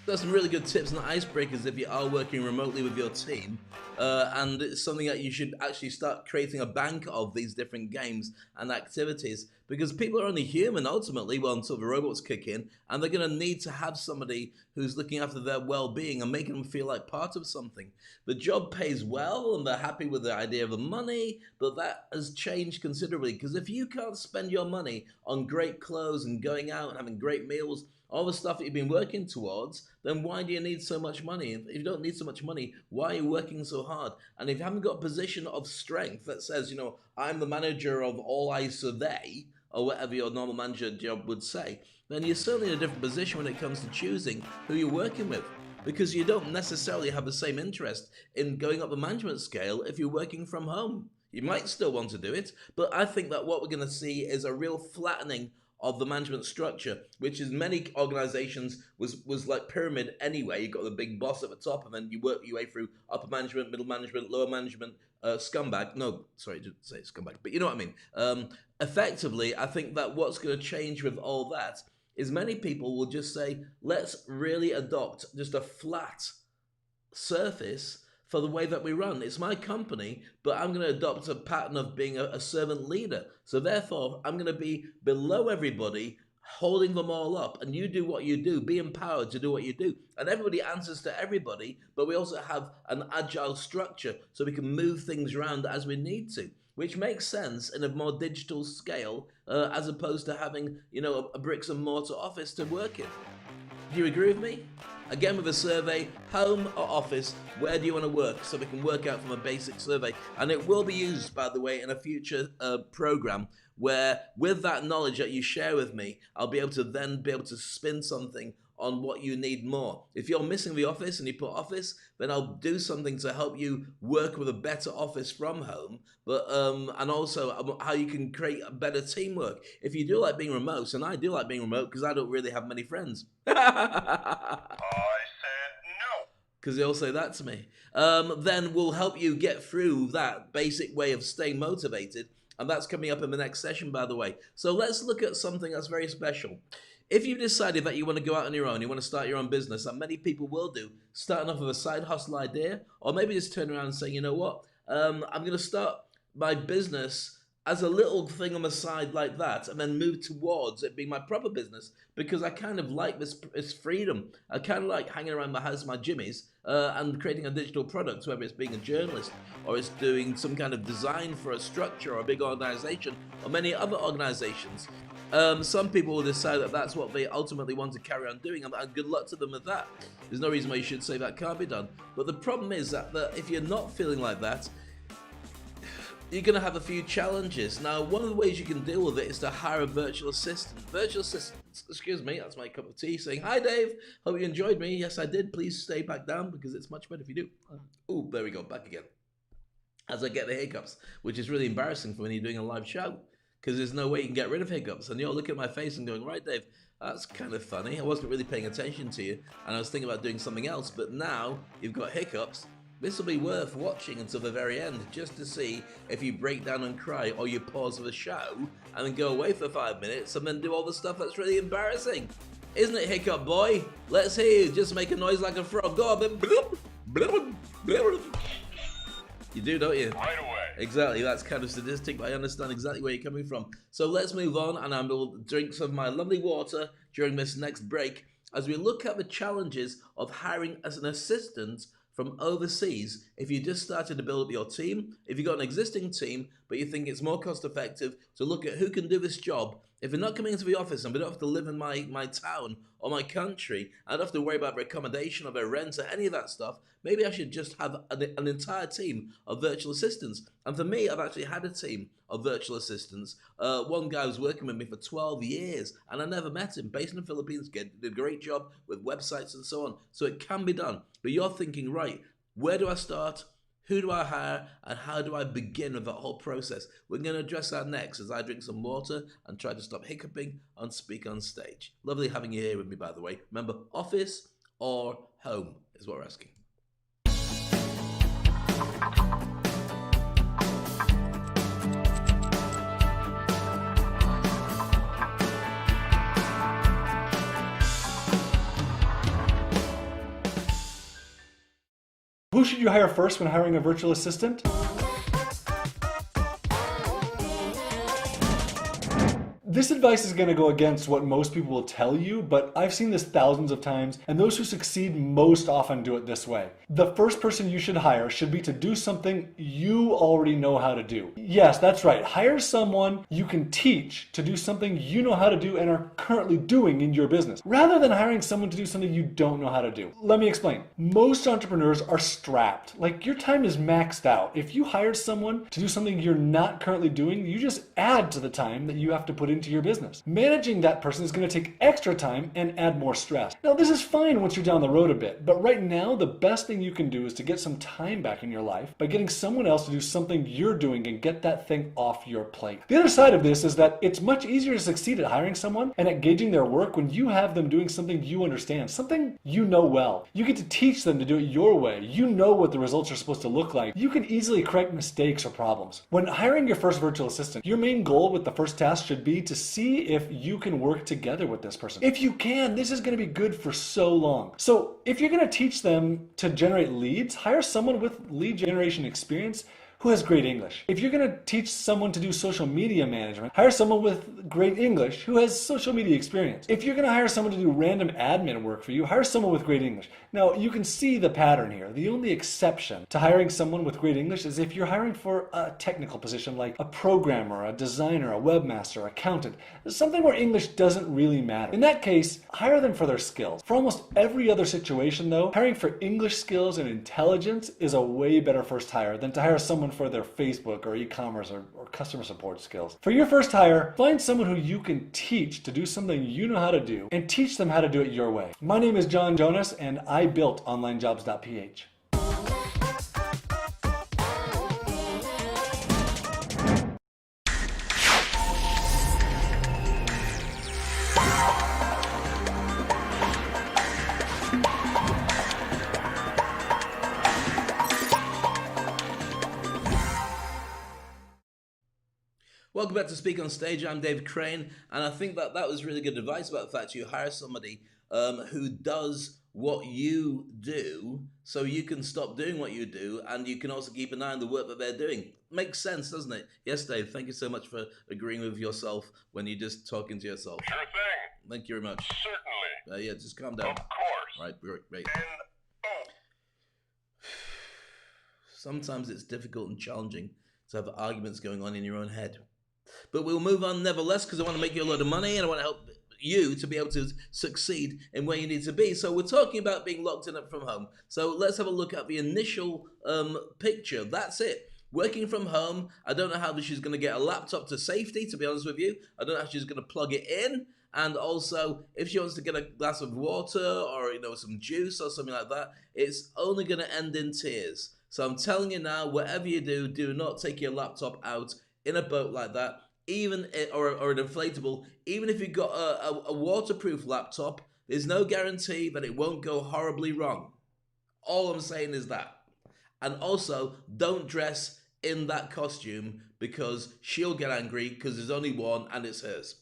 There's some really good tips and icebreakers if you are working remotely with your team, and it's something that you should actually start creating a bank of these different games and activities, because people are only human ultimately until the robots kick in, and they're going to need to have somebody who's looking after their well-being and making them feel like part of something. The job pays well and they're happy with the idea of the money, but that has changed considerably, because if you can't spend your money on great clothes and going out and having great meals, all the stuff that you've been working towards, then why do you need so much money? If you don't need so much money, why are you working so hard? And if you haven't got a position of strength that says, you know, I'm the manager of all I survey, or whatever your normal manager job would say, then you're certainly in a different position when it comes to choosing who you're working with, because you don't necessarily have the same interest in going up the management scale if you're working from home. You might still want to do it, but I think that what we're going to see is a real flattening of the management structure, which is many organizations was like pyramid anyway. You got the big boss at the top, and then you work your way through upper management, middle management, lower management, scumbag. No, sorry, I didn't say scumbag, but you know what I mean. Effectively, I think that what's going to change with all that is many people will just say, let's really adopt just a flat surface for the way that we run. It's my company, but I'm going to adopt a pattern of being a servant leader. So therefore, I'm going to be below everybody, holding them all up, and you do what you do, be empowered to do what you do. And everybody answers to everybody, but we also have an agile structure so we can move things around as we need to, which makes sense in a more digital scale, as opposed to having, you know, a bricks and mortar office to work in. Do you agree with me? Again, with a survey, home or office, where do you want to work? So we can work out from a basic survey. And it will be used, by the way, in a future program where, with that knowledge that you share with me, I'll be able to spin something on what you need more. If you're missing the office and you put office, then I'll do something to help you work with a better office from home, but and also how you can create a better teamwork. If you do like being remote, and I do like being remote because I don't really have many friends. I said no. Because they all say that to me. Then we'll help you get through that basic way of staying motivated, and that's coming up in the next session, by the way. So let's look at something that's very special. If you've decided that you want to go out on your own, you want to start your own business, and many people will do, starting off with a side hustle idea, or maybe just turn around and saying, you know what, I'm going to start my business as a little thing on the side like that, and then move towards it being my proper business, because I kind of like this freedom. I kind of like hanging around my house, my jimmies, and creating a digital product, whether it's being a journalist, or it's doing some kind of design for a structure or a big organization, or many other organizations. Some people will decide that that's what they ultimately want to carry on doing, and good luck to them with that. There's no reason why you should say that can't be done. But the problem is that if you're not feeling like that, you're going to have a few challenges. Now, one of the ways you can deal with it is to hire a virtual assistant. Virtual assistants, excuse me, that's my cup of tea, saying, hi Dave, hope you enjoyed me. Yes, I did. Please stay back down because it's much better if you do. Oh, there we go, back again. As I get the hiccups, which is really embarrassing for when you're doing a live show, because there's no way you can get rid of hiccups. And you're looking at my face and going, right, Dave, that's kind of funny. I wasn't really paying attention to you, and I was thinking about doing something else, but now you've got hiccups. This will be worth watching until the very end, just to see if you break down and cry, or you pause the show and then go away for 5 minutes and then do all the stuff that's really embarrassing. Isn't it, hiccup boy? Let's hear you just make a noise like a frog. Go on, then. You do, don't you? Right away. Exactly, that's kind of sadistic, but I understand exactly where you're coming from. So let's move on, and I will drink some of my lovely water during this next break as we look at the challenges of hiring as an assistant from overseas. If you just started to build up your team, if you've got an existing team, but you think it's more cost effective to look at who can do this job. If they're not coming into the office and we don't have to live in my town or my country, I don't have to worry about their accommodation or their rent or any of that stuff, maybe I should just have an entire team of virtual assistants. And for me, I've actually had a team of virtual assistants. One guy was working with me for 12 years and I never met him, based in the Philippines, did a great job with websites and so on. So it can be done. But you're thinking, right, Where do I start? Who do I hire? And how do I begin with that whole process? We're going to address that next as I drink some water and try to stop hiccuping on Speak on Stage. Lovely having you here with me, by the way. Remember, office or home is what we're asking. Who should you hire first when hiring a virtual assistant? This advice is going to go against what most people will tell you, but I've seen this thousands of times, and those who succeed most often do it this way. The first person you should hire should be to do something you already know how to do. Yes, that's right. Hire someone you can teach to do something you know how to do and are currently doing in your business, rather than hiring someone to do something you don't know how to do. Let me explain. Most entrepreneurs are strapped. Like, your time is maxed out. If you hire someone to do something you're not currently doing, you just add to the time that you have to put into your business. Managing that person is going to take extra time and add more stress. Now, this is fine once you're down the road a bit, but right now, the best thing you can do is to get some time back in your life by getting someone else to do something you're doing and get that thing off your plate. The other side of this is that it's much easier to succeed at hiring someone and at gauging their work when you have them doing something you understand, something you know well. You get to teach them to do it your way. You know what the results are supposed to look like. You can easily correct mistakes or problems. When hiring your first virtual assistant, your main goal with the first task should be to see if you can work together with this person. If you can, this is going to be good for so long. So if you're going to teach them to generate leads, hire someone with lead generation experience who has great English. If you're going to teach someone to do social media management, hire someone with great English who has social media experience. If you're going to hire someone to do random admin work for you, hire someone with great English. Now, you can see the pattern here. The only exception to hiring someone with great English is if you're hiring for a technical position like a programmer, a designer, a webmaster, accountant, something where English doesn't really matter. In that case, hire them for their skills. For almost every other situation though, hiring for English skills and intelligence is a way better first hire than to hire someone for their Facebook or e-commerce or customer support skills. For your first hire, find someone who you can teach to do something you know how to do and teach them how to do it your way. My name is John Jonas and I built onlinejobs.ph. Welcome back to Speak on Stage. I'm Dave Crane, and I think that was really good advice about the fact you hire somebody who does what you do so you can stop doing what you do and you can also keep an eye on the work that they're doing. Makes sense, doesn't it? Yes, Dave, thank you so much for agreeing with yourself when you're just talking to yourself. Sure thing. Thank you very much. Certainly. Yeah, just calm down. Of course. Right. And, Sometimes it's difficult and challenging to have arguments going on in your own head. But we'll move on nevertheless because I want to make you a lot of money and I want to help you to be able to succeed in where you need to be. So we're talking about being locked in from home. So let's have a look at the initial picture. That's it. Working from home. I don't know how she's going to get a laptop to safety, to be honest with you. I don't know how she's going to plug it in. And also, if she wants to get a glass of water or, some juice or something like that, it's only going to end in tears. So I'm telling you now, whatever you do, do not take your laptop out in a boat like that, even or an inflatable. Even if you've got a waterproof laptop, there's no guarantee that it won't go horribly wrong. All I'm saying is that. And also, don't dress in that costume because she'll get angry because there's only one and it's hers.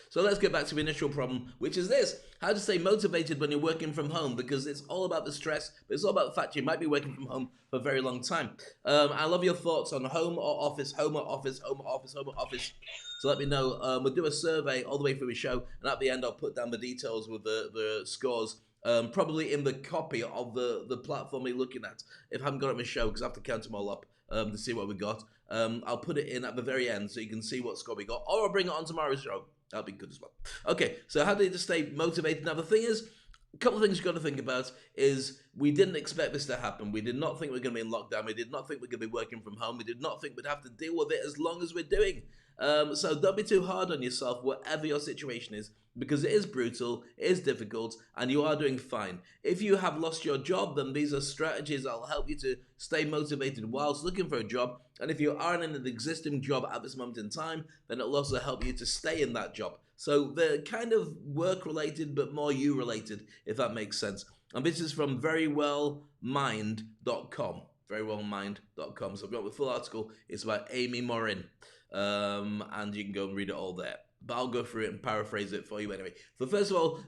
So let's get back to the initial problem, which is this: how to stay motivated when you're working from home, because it's all about the stress, but it's all about the fact you might be working from home for a very long time. I love your thoughts on home or office, home or office, home or office, home or office. So let me know. We'll do a survey all the way through the show, and at the end I'll put down the details with the scores, probably in the copy of the platform you're looking at. If I haven't got it on the show, because I have to count them all up to see what we got. I'll put it in at the very end so you can see what score we got, or I'll bring it on tomorrow's show. That'll be good as well. Okay, so how do you just stay motivated? Now, the thing is, a couple of things you've got to think about is we didn't expect this to happen. We did not think we were going to be in lockdown. We did not think we were going to be working from home. We did not think we'd have to deal with it as long as we're doing. So don't be too hard on yourself, whatever your situation is, because it is brutal, it is difficult, and you are doing fine. If you have lost your job, then these are strategies that will help you to stay motivated whilst looking for a job. And if you aren't in an existing job at this moment in time, then it will also help you to stay in that job. So they're kind of work-related, but more you-related, if that makes sense. And this is from verywellmind.com. Verywellmind.com. So I've got the full article. It's by Amy Morin. And you can go and read it all there. But I'll go through it and paraphrase it for you anyway. So first of all,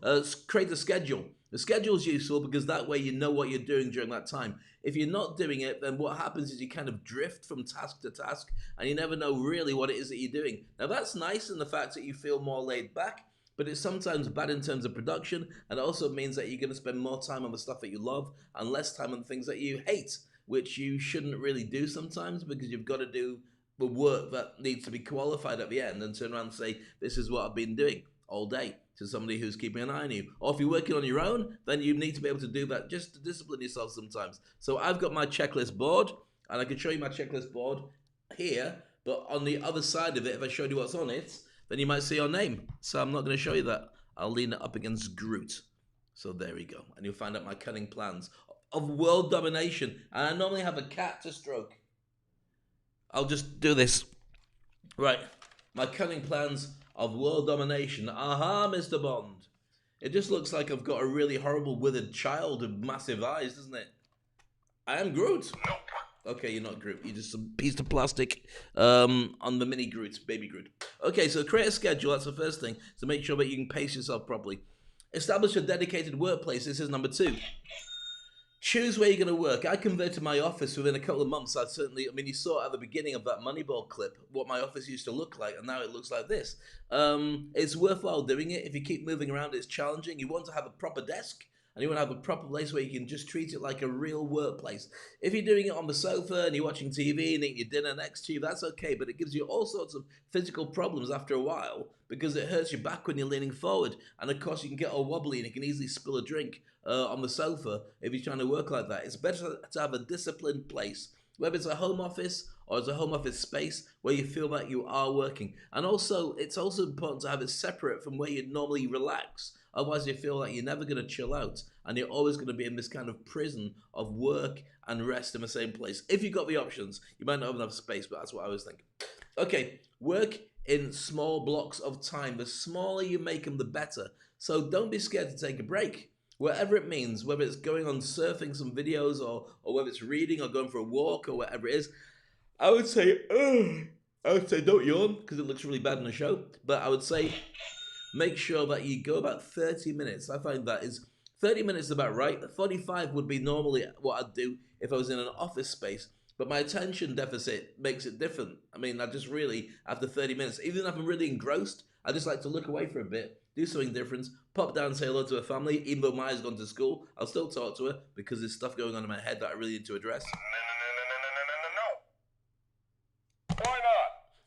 create a schedule. The schedule is useful because that way you know what you're doing during that time. If you're not doing it, then what happens is you kind of drift from task to task and you never know really what it is that you're doing. Now that's nice in the fact that you feel more laid back, but it's sometimes bad in terms of production, and it also means that you're going to spend more time on the stuff that you love and less time on the things that you hate, which you shouldn't really do sometimes because you've got to do the work that needs to be qualified at the end and turn around and say, this is what I've been doing all day to somebody who's keeping an eye on you. Or if you're working on your own, then you need to be able to do that just to discipline yourself sometimes. So I've got my checklist board, and I can show you my checklist board here, but on the other side of it, if I showed you what's on it, then you might see your name. So I'm not going to show you that. I'll lean it up against Groot. So there we go. And you'll find out my cunning plans of world domination. And I normally have a cat to stroke. I'll just do this. Right. My cunning plans of world domination. Aha, Mr. Bond. It just looks like I've got a really horrible withered child with massive eyes, doesn't it? I am Groot. Nope. Okay, you're not Groot. You're just a piece of plastic on the mini Groot, baby Groot. Okay, so create a schedule. That's the first thing. So make sure that you can pace yourself properly. Establish a dedicated workplace. This is number 2. Choose where you're going to work. I converted my office within a couple of months. I mean, you saw at the beginning of that Moneyball clip what my office used to look like, and now it looks like this. It's worthwhile doing it. If you keep moving around, it's challenging. You want to have a proper desk, and you want to have a proper place where you can just treat it like a real workplace. If you're doing it on the sofa and you're watching TV and eating your dinner next to you, that's okay, but it gives you all sorts of physical problems after a while because it hurts your back when you're leaning forward. And of course, you can get all wobbly and you can easily spill a drink on the sofa if you're trying to work like that. It's better to have a disciplined place, whether it's a home office or it's a home office space where you feel like you are working. And also, it's also important to have it separate from where you normally relax. Otherwise, you feel like you're never going to chill out and you're always going to be in this kind of prison of work and rest in the same place. If you've got the options, you might not have enough space, but that's what I was thinking. Okay, work in small blocks of time. The smaller you make them, the better. So don't be scared to take a break. Whatever it means, whether it's going on surfing some videos or whether it's reading or going for a walk or whatever it is, I would say don't yawn because it looks really bad in the show, but I would say make sure that you go about 30 minutes. I find that is 30 minutes is about right. 45 would be normally what I'd do if I was in an office space. But my attention deficit makes it different. I mean, I just really, after 30 minutes, even if I'm really engrossed, I just like to look away for a bit, do something different, pop down and say hello to her family. Even though Maya's gone to school, I'll still talk to her because there's stuff going on in my head that I really need to address. No. Why not?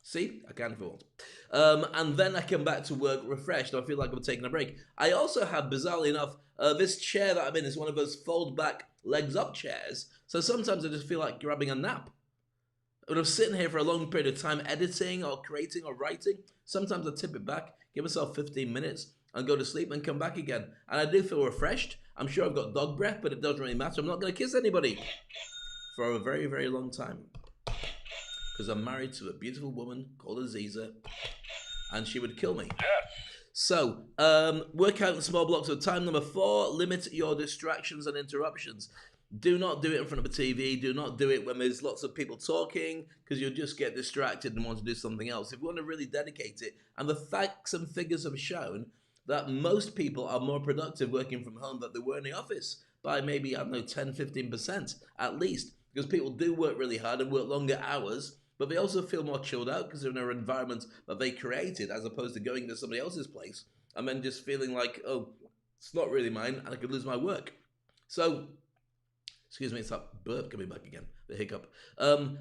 See, I can afford. And then I come back to work refreshed. I feel like I'm taking a break. I also have, bizarrely enough, this chair that I'm in is one of those fold back legs up chairs. So sometimes I just feel like grabbing a nap. When I'm sitting here for a long period of time editing or creating or writing, sometimes I tip it back, give myself 15 minutes and go to sleep and come back again. And I do feel refreshed. I'm sure I've got dog breath, but it doesn't really matter. I'm not going to kiss anybody for a very, very long time. Because I'm married to a beautiful woman called Aziza, and she would kill me. Yes. So, work out in small blocks of time. Number 4, limit your distractions and interruptions. Do not do it in front of a TV. Do not do it when there's lots of people talking because you'll just get distracted and want to do something else. If you want to really dedicate it, and the facts and figures have shown that most people are more productive working from home than they were in the office by maybe, I don't know, 10, 15% at least, because people do work really hard and work longer hours, but they also feel more chilled out because they're in an environment that they created as opposed to going to somebody else's place and then just feeling like, oh, it's not really mine and I could lose my work. So, excuse me, it's that burp coming back again, the hiccup.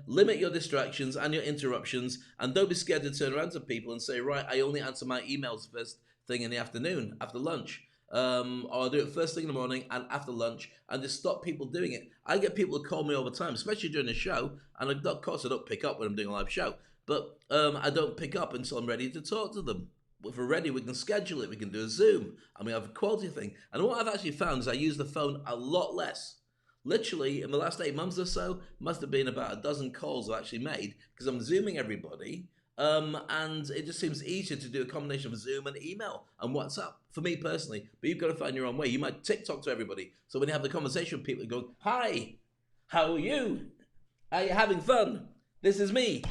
Limit your distractions and your interruptions, and don't be scared to turn around to people and say, right, I only answer my emails first thing in the afternoon, after lunch. or I'll do it first thing in the morning and after lunch, and just stop people doing it. I get people to call me all the time, especially during the show, and of course I don't pick up when I'm doing a live show, but I don't pick up until I'm ready to talk to them. If we're ready, we can schedule it, we can do a Zoom, and we have a quality thing. And what I've actually found is I use the phone a lot less. Literally, in the last 8 months or so, must have been about a dozen calls I've actually made, because I'm Zooming everybody, and it just seems easier to do a combination of Zoom and email and WhatsApp, for me personally. But you've got to find your own way. You might TikTok to everybody, so when you have the conversation with people, you go, "Hi, how are you? Are you having fun? This is me."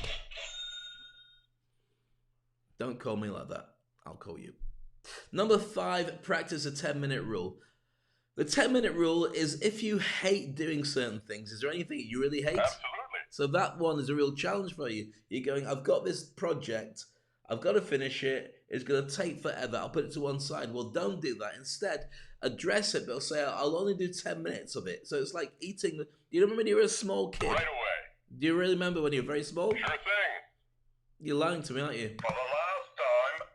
Don't call me like that. I'll call you. Number 5, practice a 10-minute rule. The 10-minute rule is if you hate doing certain things, is there anything you really hate? Absolutely. So that one is a real challenge for you. You're going, I've got this project, I've got to finish it, it's going to take forever, I'll put it to one side. Well, don't do that. Instead, address it, but say, I'll only do 10 minutes of it. So it's like eating, do you remember when you were a small kid? Right away. Do you really remember when you were very small? Sure thing. You're lying to me, aren't you? For the last time,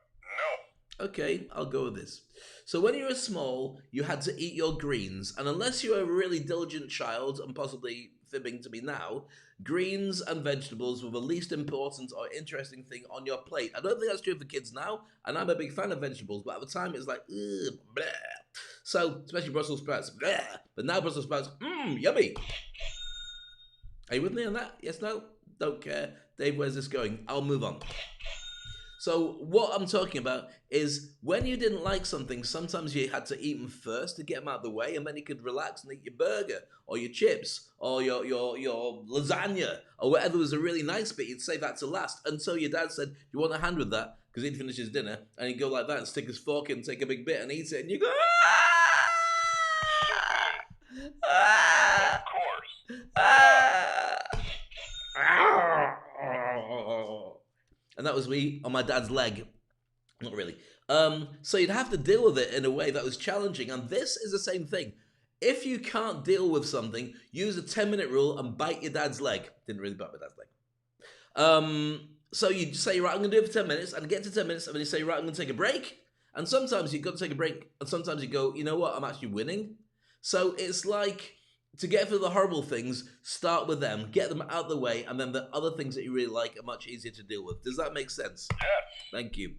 no. Okay, I'll go with this. So when you were small, you had to eat your greens, and unless you were a really diligent child, and possibly fibbing to me now, greens and vegetables were the least important or interesting thing on your plate. I don't think that's true for kids now, and I'm a big fan of vegetables, but at the time it was like, ugh, bleh. So, especially Brussels sprouts, bleh. But now Brussels sprouts, yummy. Are you with me on that? Yes, no? Don't care. Dave, where's this going? I'll move on. So what I'm talking about is when you didn't like something, sometimes you had to eat them first to get them out of the way, and then you could relax and eat your burger or your chips or your lasagna or whatever was a really nice bit. You'd save that to last until your dad said, "Do you want a hand with that?" Because he'd finish his dinner and he'd go like that and stick his fork in, take a big bit and eat it, and you go, Of course. and that was me on my dad's leg. Not really. So you'd have to deal with it in a way that was challenging. And this is the same thing. If you can't deal with something, use a 10-minute rule and bite your dad's leg. Didn't really bite my dad's leg. So you say, right, I'm going to do it for 10 minutes. And get to 10 minutes. And then you say, right, I'm going to take a break. And sometimes you've got to take a break. And sometimes you go, you know what? I'm actually winning. So it's like, to get through the horrible things, start with them, get them out of the way, and then the other things that you really like are much easier to deal with. Does that make sense? Yes. Thank you.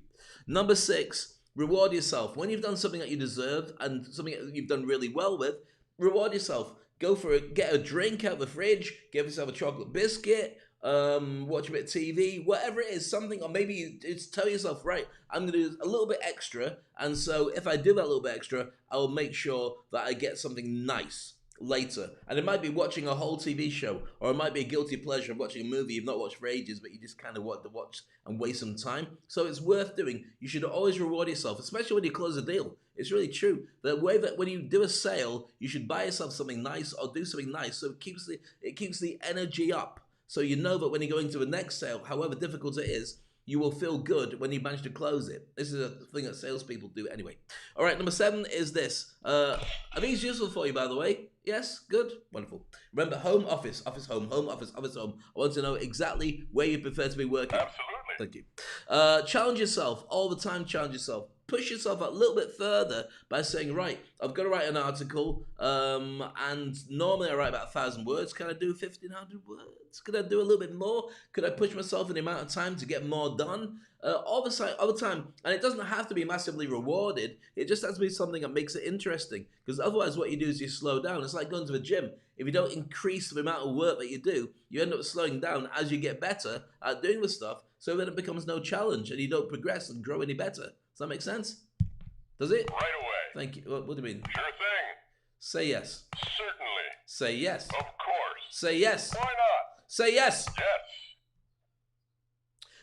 Number 6, reward yourself. When you've done something that you deserved and something that you've done really well with, reward yourself. Go for it. Get a drink out of the fridge, give yourself a chocolate biscuit, watch a bit of TV, whatever it is, something, or maybe it's tell yourself, right, I'm going to do a little bit extra, and so if I do that little bit extra, I'll make sure that I get something nice later. And it might be watching a whole TV show, or it might be a guilty pleasure of watching a movie you've not watched for ages, but you just kind of want to watch and waste some time. So it's worth doing. You should always reward yourself, especially when you close a deal. It's really true. The way that when you do a sale, you should buy yourself something nice or do something nice, so it keeps the energy up. So you know that when you go into the next sale, however difficult it is, you will feel good when you manage to close it. This is a thing that salespeople do anyway. All right, number 7 is this. Are these useful for you, by the way? Yes? Good? Wonderful. Remember, home, office, office, home, office, home. I want to know exactly where you prefer to be working. Absolutely. Thank you. Challenge yourself. All the time, challenge yourself. Push yourself a little bit further by saying, right, I've got to write an article, and normally I write about 1,000 words. Can I do 1,500 words? Could I do a little bit more? Could I push myself in the amount of time to get more done? All the time, and it doesn't have to be massively rewarded. It just has to be something that makes it interesting. Because otherwise, what you do is you slow down. It's like going to the gym. If you don't increase the amount of work that you do, you end up slowing down as you get better at doing the stuff. So then it becomes no challenge, and you don't progress and grow any better. Does that make sense? Does it? Right away. Thank you. What do you mean? Sure thing. Say yes. Certainly. Say yes. Of course. Say yes. Why not? Say yes. Yes.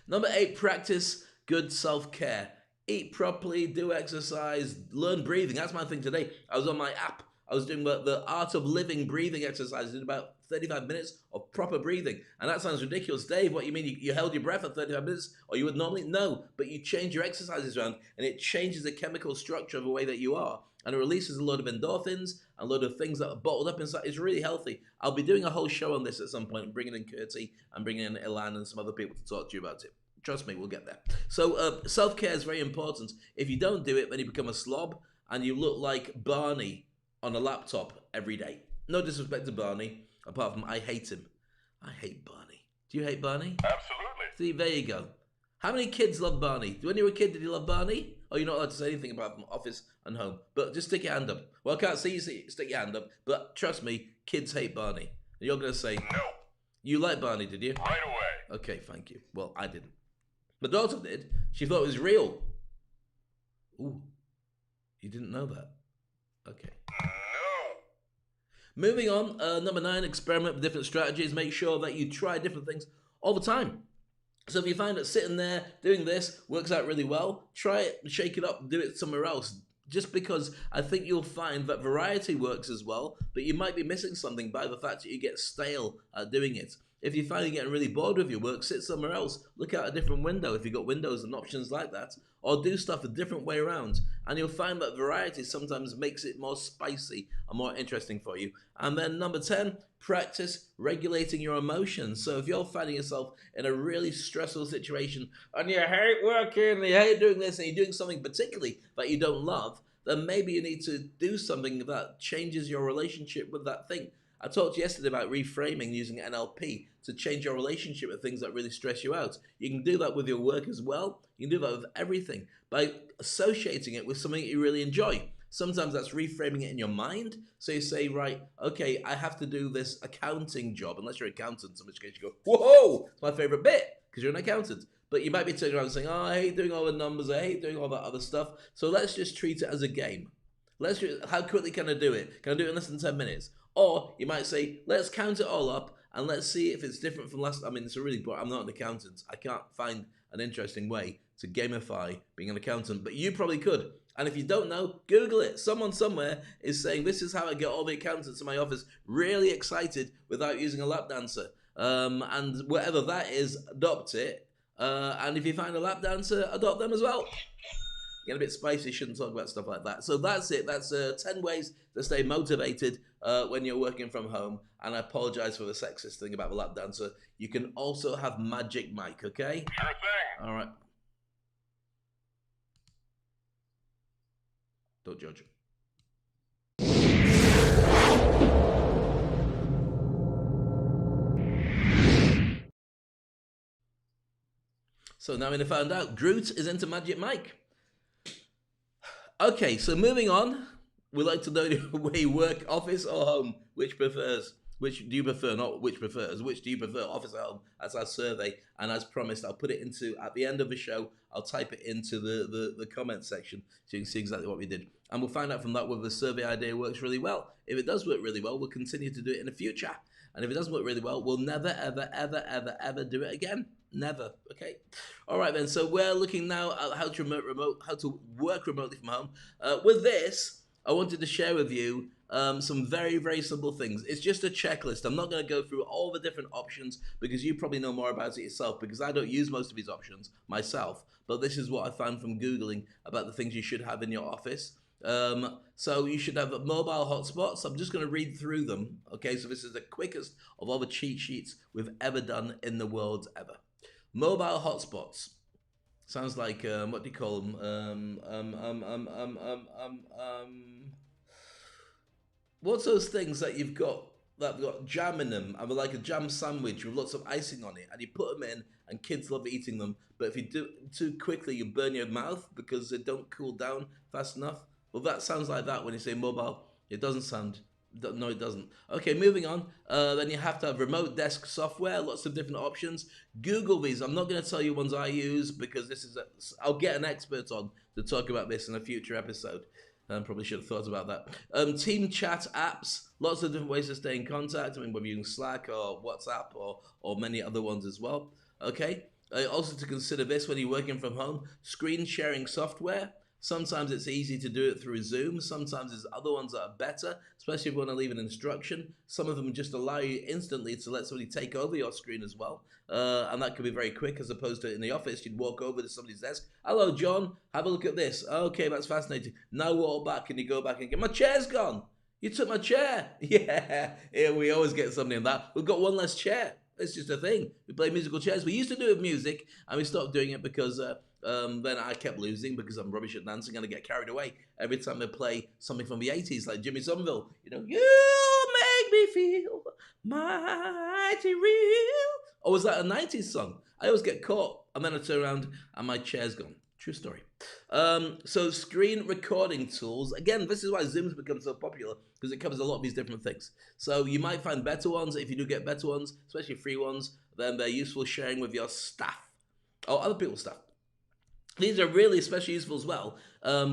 Number 8, practice good self-care. Eat properly, do exercise, learn breathing. That's my thing today. I was on my app. I was doing the art of living breathing exercise. I did about 35 minutes of proper breathing. And that sounds ridiculous. Dave, what you mean? You held your breath for 35 minutes? Or you would normally? No, but you change your exercises around and it changes the chemical structure of the way that you are. And it releases a lot of endorphins, a lot of things that are bottled up inside. It's really healthy. I'll be doing a whole show on this at some point, bringing in Curti and bringing in Ilan and some other people to talk to you about it. Trust me, we'll get there. So self-care is very important. If you don't do it, then you become a slob. and you look like Barney on a laptop every day. No disrespect to Barney, apart from I hate him. I hate Barney. Do you hate Barney? Absolutely. See, there you go. How many kids love Barney? When you were a kid, did you love Barney? Oh, you're not allowed to say anything about from office and home. But just stick your hand up. Well, I can't see you stick your hand up, but trust me, kids hate Barney. And you're going to say, No. you like Barney, did you? Right away. Okay, thank you. Well, I didn't. My daughter did. She thought it was real. Ooh, you didn't know that? Okay. No. Moving on, number 9, experiment with different strategies. Make sure that you try different things all the time. So if you find that sitting there doing this works out really well, try it, shake it up, and do it somewhere else. Just because I think you'll find that variety works as well, but you might be missing something by the fact that you get stale at doing it. If you find you're getting really bored with your work, sit somewhere else. Look out a different window if you've got windows and options like that. Or do stuff a different way around. And you'll find that variety sometimes makes it more spicy and more interesting for you. And then number 10, practice regulating your emotions. So if you're finding yourself in a really stressful situation and you hate working, you hate doing this, and you're doing something particularly that you don't love, then maybe you need to do something that changes your relationship with that thing. I talked yesterday about reframing using NLP to change your relationship with things that really stress you out. You can do that with your work as well. You can do that with everything by associating it with something that you really enjoy. Sometimes that's reframing it in your mind. So you say, right, okay, I have to do this accounting job, unless you're an accountant, in which case you go, whoa, it's my favorite bit, because you're an accountant. But you might be turning around and saying, oh, I hate doing all the numbers, I hate doing all that other stuff. So let's just treat it as a game. How quickly can I do it? Can I do it in less than 10 minutes? Or you might say, let's count it all up and let's see if it's different from last. I mean, it's a really boring. I'm not an accountant. I can't find an interesting way to gamify being an accountant, but you probably could. And if you don't know, Google it. Someone somewhere is saying, this is how I get all the accountants in my office really excited without using a lap dancer. And whatever that is, adopt it. And if you find a lap dancer, adopt them as well. Get a bit spicy, shouldn't talk about stuff like that. So that's it. That's 10 ways to stay motivated when you're working from home. And I apologize for the sexist thing about the lap dancer. You can also have Magic Mike, okay? Sure thing. All right. Don't judge. So now we found out Groot is into Magic Mike. Okay, so moving on, we like to know where you work, office or home. Which prefers? Which do you prefer? Not which prefers. Which do you prefer, office or home? That's our survey. And as promised, I'll put it into, at the end of the show, I'll type it into the comment section so you can see exactly what we did. And we'll find out from that whether the survey idea works really well. If it does work really well, we'll continue to do it in the future. And if it doesn't work really well, we'll never, ever, ever, ever, ever do it again. Never. Okay. All right then. So we're looking now at how to work remotely from home. With this, I wanted to share with you some very, very simple things. It's just a checklist. I'm not going to go through all the different options because you probably know more about it yourself, because I don't use most of these options myself. But this is what I found from Googling about the things you should have in your office. So you should have mobile hotspots. I'm just going to read through them. Okay, so this is the quickest of all the cheat sheets we've ever done in the world ever. Mobile hotspots. Sounds like, what do you call them? What's those things that you've got that have got jam in them, and like a jam sandwich with lots of icing on it, and you put them in, and kids love eating them, but if you do it too quickly, you burn your mouth because they don't cool down fast enough. Well, that sounds like that when you say mobile. It doesn't sound. No, it doesn't. Okay, moving on. Then you have to have remote desk software, lots of different options. Google these. I'm not going to tell you ones I use because this is I'll get an expert on to talk about this in a future episode. Probably should have thought about that. Team chat apps, lots of different ways to stay in contact. I mean, whether you're using Slack or WhatsApp or many other ones as well. Okay. Also to consider this when you're working from home, screen sharing software. Sometimes it's easy to do it through Zoom. Sometimes there's other ones that are better, especially if you want to leave an instruction. Some of them just allow you instantly to let somebody take over your screen as well. And that can be very quick, as opposed to in the office, you'd walk over to somebody's desk. Hello, John, have a look at this. Okay, that's fascinating. Now walk back and you go back and get, my chair's gone. You took my chair. Yeah, we always get something in that. We've got one less chair. It's just a thing. We play musical chairs. We used to do it with music, and we stopped doing it because then I kept losing because I'm rubbish at dancing and I get carried away every time I play something from the 80s, like Jimmy Somerville. You know, you make me feel mighty real. Or was that a 90s song? I always get caught, and then I turn around and my chair's gone. True story. So screen recording tools. Again, this is why Zoom's become so popular, because it covers a lot of these different things. So you might find better ones. If you do get better ones, especially free ones, then they're useful sharing with your staff or other people's staff. These are really especially useful as well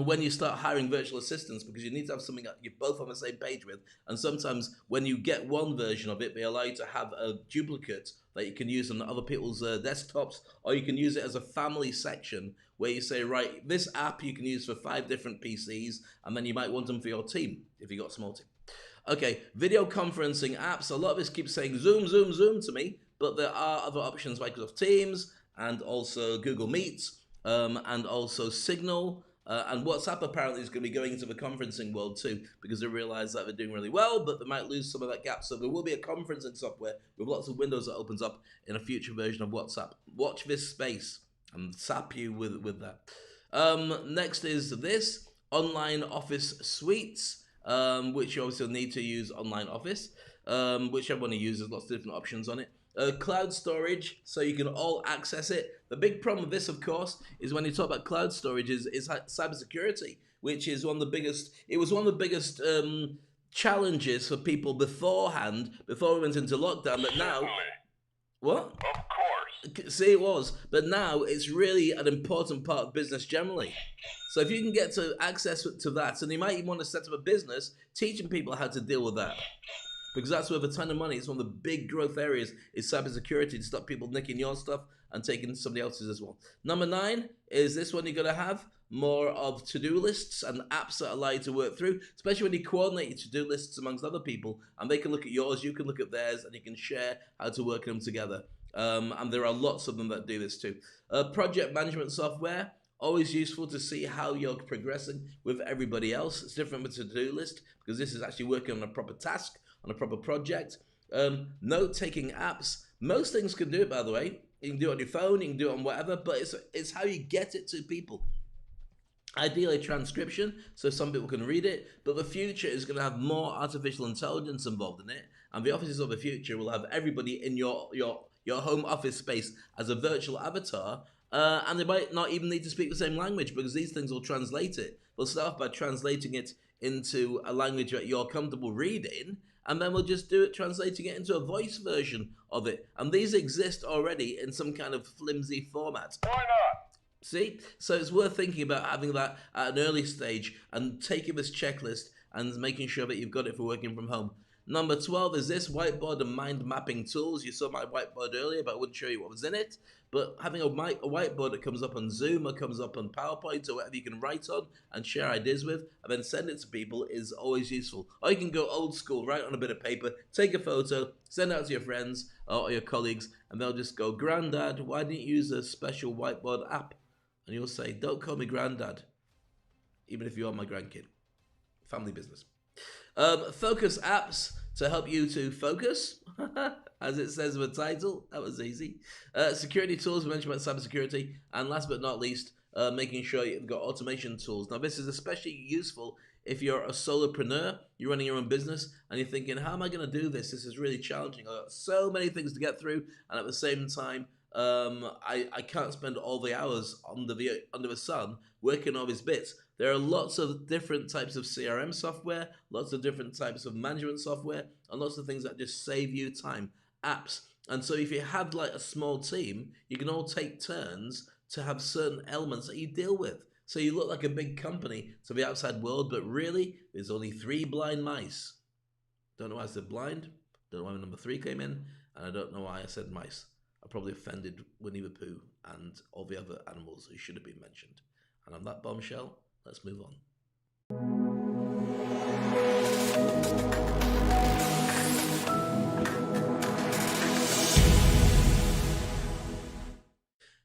when you start hiring virtual assistants, because you need to have something that you're both on the same page with. And sometimes when you get one version of it, they allow you to have a duplicate that you can use on other people's desktops, or you can use it as a family section where you say, right, this app you can use for 5 different PCs, and then you might want them for your team if you've got a small team. Okay, video conferencing apps. A lot of this keeps saying Zoom, Zoom, Zoom to me, but there are other options, Microsoft Teams and also Google Meets. And also Signal, and WhatsApp apparently is going to be going into the conferencing world too, because they realize that they're doing really well, but they might lose some of that gap. So there will be a conferencing software with lots of windows that opens up in a future version of WhatsApp. Watch this space and sap you with that. Next is this, online office suites, which you obviously need to use online office, which everyone uses, lots of different options on it. Cloud storage, so you can all access it. The big problem with this, of course, is when you talk about cloud storage is cybersecurity, which is one of the biggest. It was one of the biggest challenges for people beforehand, before we went into lockdown. But now, Certainly. what? Of course. See, it was, but now it's really an important part of business generally. So if you can get to access to that, and you might even want to set up a business teaching people how to deal with that. Because that's worth a ton of money. It's one of the big growth areas is cybersecurity, to stop people nicking your stuff and taking somebody else's as well. Number 9 is this one. You're going to have more of to-do lists and apps that allow you to work through, especially when you coordinate your to-do lists amongst other people, and they can look at yours, you can look at theirs, and you can share how to work them together. And there are lots of them that do this too. Project management software. Always useful to see how you're progressing with everybody else. It's different with a to-do list, because this is actually working on a proper task, on a proper project. Note-taking apps. Most things can do it, by the way. You can do it on your phone, you can do it on whatever, but it's how you get it to people. Ideally transcription, so some people can read it, but the future is going to have more artificial intelligence involved in it, and the offices of the future will have everybody in your home office space as a virtual avatar, and they might not even need to speak the same language, because these things will translate it. They'll start off by translating it into a language that you're comfortable reading, and then we'll just do it, translating it into a voice version of it. And these exist already in some kind of flimsy format. Why not? See? So it's worth thinking about having that at an early stage and taking this checklist and making sure that you've got it for working from home. Number 12 is this, whiteboard and mind mapping tools. You saw my whiteboard earlier, but I wouldn't show you what was in it. But having a whiteboard that comes up on Zoom or comes up on PowerPoint or whatever you can write on and share ideas with and then send it to people is always useful. Or you can go old school, write on a bit of paper, take a photo, send it out to your friends or your colleagues, and they'll just go, Grandad, why didn't you use a special whiteboard app? And you'll say, don't call me Grandad, even if you are my grandkid. Family business. Focus apps to help you to focus, as it says in the title. That was easy. Security tools, we mentioned about cybersecurity. And last but not least, making sure you've got automation tools. Now, this is especially useful if you're a solopreneur, you're running your own business, and you're thinking, how am I going to do this? This is really challenging. I've got so many things to get through, and at the same time, I can't spend all the hours under the sun working all these bits. There are lots of different types of CRM software, lots of different types of management software, and lots of things that just save you time, apps. And so if you have like a small team, you can all take turns to have certain elements that you deal with. So you look like a big company to the outside world, but really there's only 3 blind mice. Don't know why I said blind, don't know why number 3 came in, and I don't know why I said mice. I probably offended Winnie the Pooh and all the other animals who should have been mentioned. And on that bombshell, let's move on.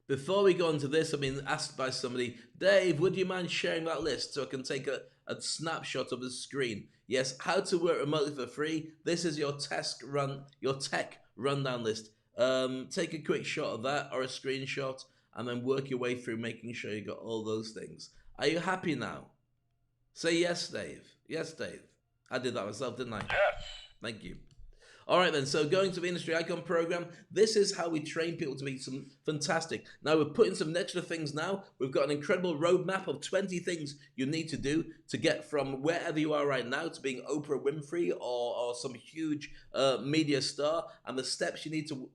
Before we go on to this, I've been asked by somebody, Dave, would you mind sharing that list so I can take a snapshot of the screen? Yes, how to work remotely for free. This is your tech rundown list. Take a quick shot of that or a screenshot and then work your way through making sure you got all those things. Are you happy now? Say yes, Dave. Yes, Dave. I did that myself, didn't I? Yes. Thank you. All right then, so going to the Industry Icon program, this is how we train people to be some fantastic. Now we're putting some extra things now. We've got an incredible roadmap of 20 things you need to do to get from wherever you are right now to being Oprah Winfrey or some huge media star, and the steps you need to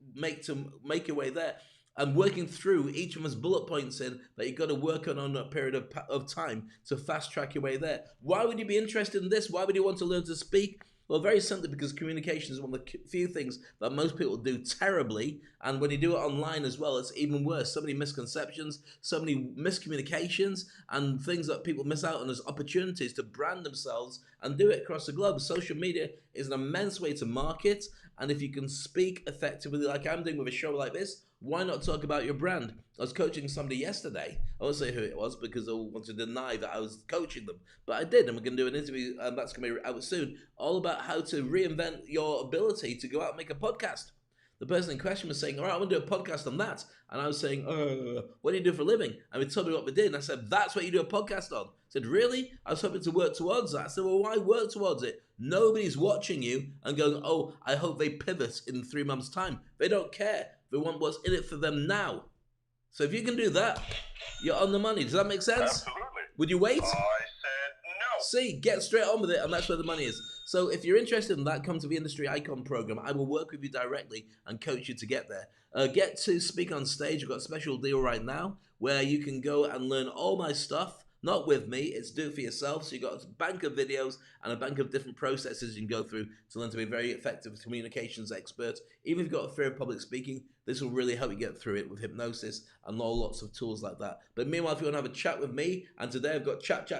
make your way there. And working through each of those bullet points in that you've got to work on a period of time to fast track your way there. Why would you be interested in this? Why would you want to learn to speak? Well, very simply because communication is one of the few things that most people do terribly, and when you do it online as well, it's even worse. So many misconceptions, so many miscommunications, and things that people miss out on as opportunities to brand themselves and do it across the globe. Social media is an immense way to market, and if you can speak effectively like I'm doing with a show like this, why not talk about your brand? I was coaching somebody yesterday. I won't say who it was because I want to deny that I was coaching them. But I did, and we're going to do an interview, and that's going to be out soon, all about how to reinvent your ability to go out and make a podcast. The person in question was saying, all right, I want to do a podcast on that. And I was saying, what do you do for a living? And they told me what we did. And I said, that's what you do a podcast on. I said, really? I was hoping to work towards that. I said, well, why work towards it? Nobody's watching you and going, oh, I hope they pivot in 3 months' time. They don't care. They want what's in it for them now. So if you can do that, you're on the money. Does that make sense? Absolutely. Would you wait? I said no. See, get straight on with it, and that's where the money is. So if you're interested in that, come to the Industry Icon program. I will work with you directly and coach you to get there. Get to Speak on Stage. We've got a special deal right now where you can go and learn all my stuff. Not with me, it's do it for yourself. So you've got a bank of videos and a bank of different processes you can go through to learn to be a very effective communications expert. Even if you've got a fear of public speaking, this will really help you get through it with hypnosis and lots of tools like that. But meanwhile, if you want to have a chat with me, and today I've got chats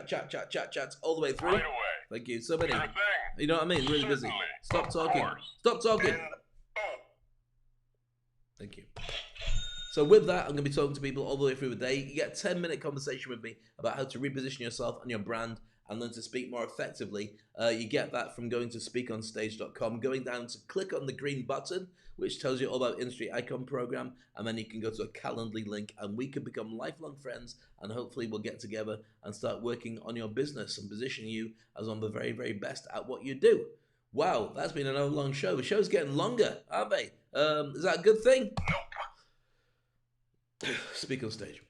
all the way through. Right away. Thank you. So many. Sure thing. You know what I mean? Really busy. Certainly. Stop Of talking. course. Stop talking. And boom. Thank you. So with that, I'm going to be talking to people all the way through the day. You get a 10-minute conversation with me about how to reposition yourself and your brand and learn to speak more effectively. You get that from going to SpeakOnstage.com, going down to click on the green button, which tells you all about Industry Icon program, and then you can go to a Calendly link, and we can become lifelong friends, and hopefully we'll get together and start working on your business and position you as one of the very, very best at what you do. Wow, that's been another long show. The show's getting longer, aren't they? Is that a good thing? Nope. Speak on Stage.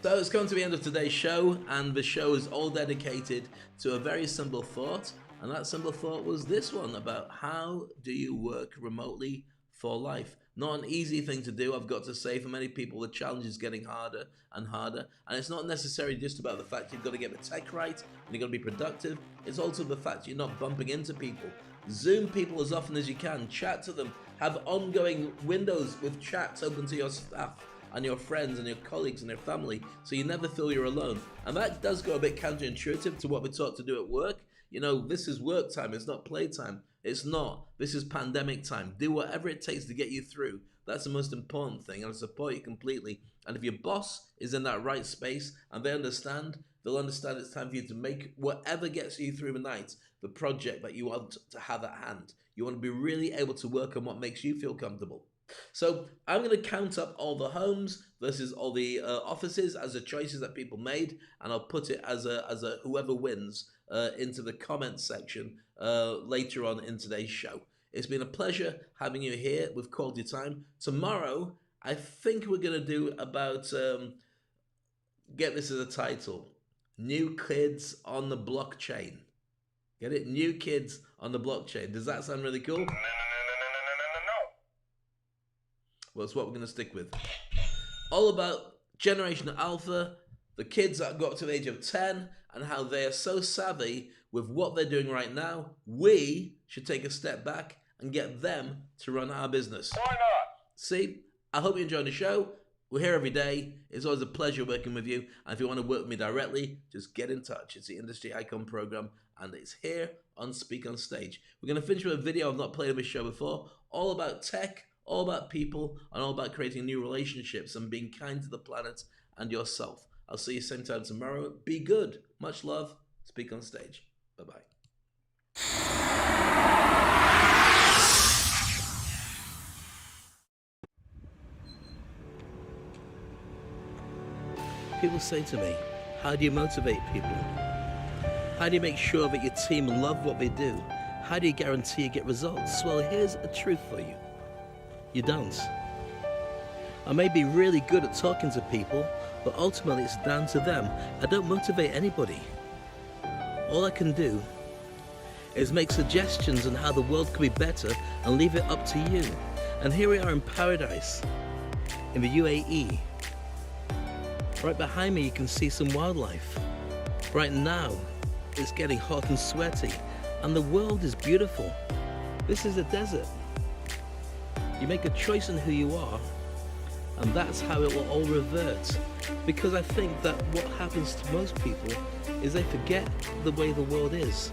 So it's come to the end of today's show, and the show is all dedicated to a very simple thought, and that simple thought was this one about how do you work remotely for life? Not an easy thing to do, I've got to say. For many people, the challenge is getting harder and harder, and it's not necessarily just about the fact you've got to get the tech right and you've got to be productive. It's also the fact you're not bumping into people. Zoom people as often as you can, chat to them, have ongoing windows with chats open to your staff and your friends and your colleagues and your family, so you never feel you're alone. And that does go a bit counterintuitive to what we're taught to do at work. You know, this is work time, it's not playtime. It's not. This is pandemic time. Do whatever it takes to get you through. That's the most important thing, and I support you completely. And if your boss is in that right space and they understand, they'll understand it's time for you to make whatever gets you through the night the project that you want to have at hand. You want to be really able to work on what makes you feel comfortable. So I'm going to count up all the homes versus all the offices as the choices that people made, and I'll put it as a whoever wins into the comments section later on in today's show. It's been a pleasure having you here with Quality Time. Tomorrow, I think we're going to do about, get this as a title, New Kids on the Blockchain. Get it? New Kids on the Blockchain. Does that sound really cool? No. Well, it's what we're going to stick with. All about Generation Alpha, the kids that got up to the age of 10, and how they are so savvy with what they're doing right now. We should take a step back and get them to run our business. Why not? See, I hope you enjoyed the show. We're here every day. It's always a pleasure working with you. And if you want to work with me directly, just get in touch. It's the Industry Icon program, and it's here on Speak on Stage. We're going to finish with a video I've not played on this show before, all about tech, all about people, and all about creating new relationships and being kind to the planet and yourself. I'll see you same time tomorrow. Be good. Much love. Speak on Stage. Bye-bye. People say to me, how do you motivate people? How do you make sure that your team love what they do? How do you guarantee you get results? Well, here's a truth for you. You don't. I may be really good at talking to people, but ultimately it's down to them. I don't motivate anybody. All I can do is make suggestions on how the world could be better and leave it up to you. And here we are in paradise, in the UAE. Right behind me you can see some wildlife. Right now it's getting hot and sweaty and the world is beautiful. This is a desert. You make a choice in who you are and that's how it will all revert. Because I think that what happens to most people is they forget the way the world is.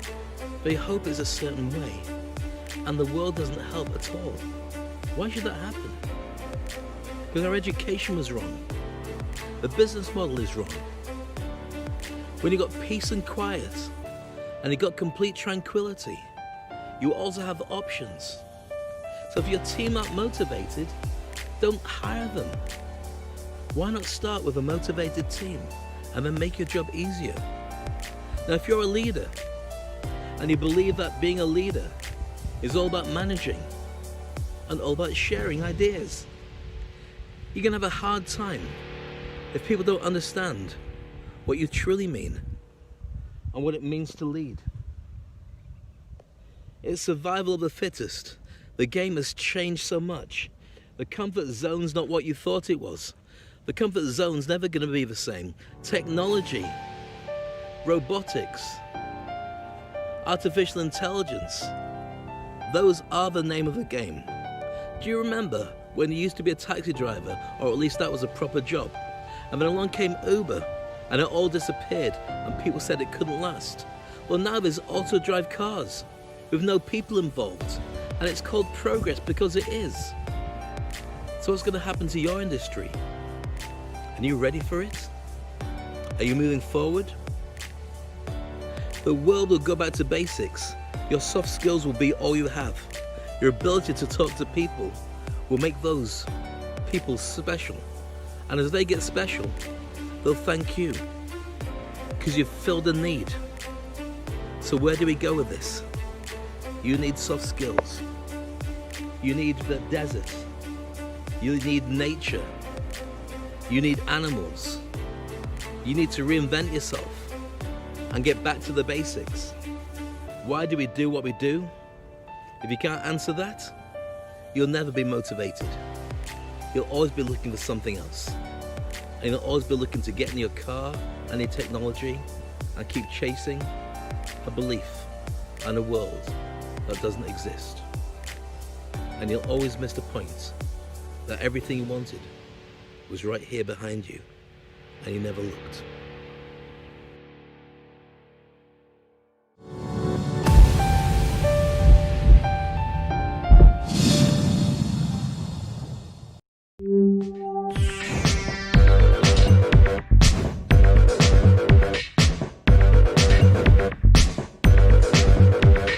They hope it's a certain way and the world doesn't help at all. Why should that happen? Because our education was wrong. The business model is wrong. When you got peace and quiet and you got complete tranquility, you also have options. So if your team aren't motivated, don't hire them. Why not start with a motivated team and then make your job easier? Now if you're a leader and you believe that being a leader is all about managing and all about sharing ideas, you're going to have a hard time if people don't understand what you truly mean and what it means to lead. It's survival of the fittest. The game has changed so much. The comfort zone's not what you thought it was. The comfort zone's never going to be the same. Technology, robotics, artificial intelligence, those are the name of the game. Do you remember when you used to be a taxi driver, or at least that was a proper job, and then along came Uber and it all disappeared and people said it couldn't last? Well, now there's auto-drive cars with no people involved and it's called progress because it is. So what's going to happen to your industry? Are you ready for it? Are you moving forward? The world will go back to basics. Your soft skills will be all you have. Your ability to talk to people will make those people special. And as they get special, they'll thank you because you've filled a need. So where do we go with this? You need soft skills. You need the desert. You need nature. You need animals. You need to reinvent yourself and get back to the basics. Why do we do what we do? If you can't answer that, you'll never be motivated. You'll always be looking for something else. And you'll always be looking to get in your car and your technology and keep chasing a belief and a world that doesn't exist. And you'll always miss the point that everything you wanted was right here behind you and you never looked.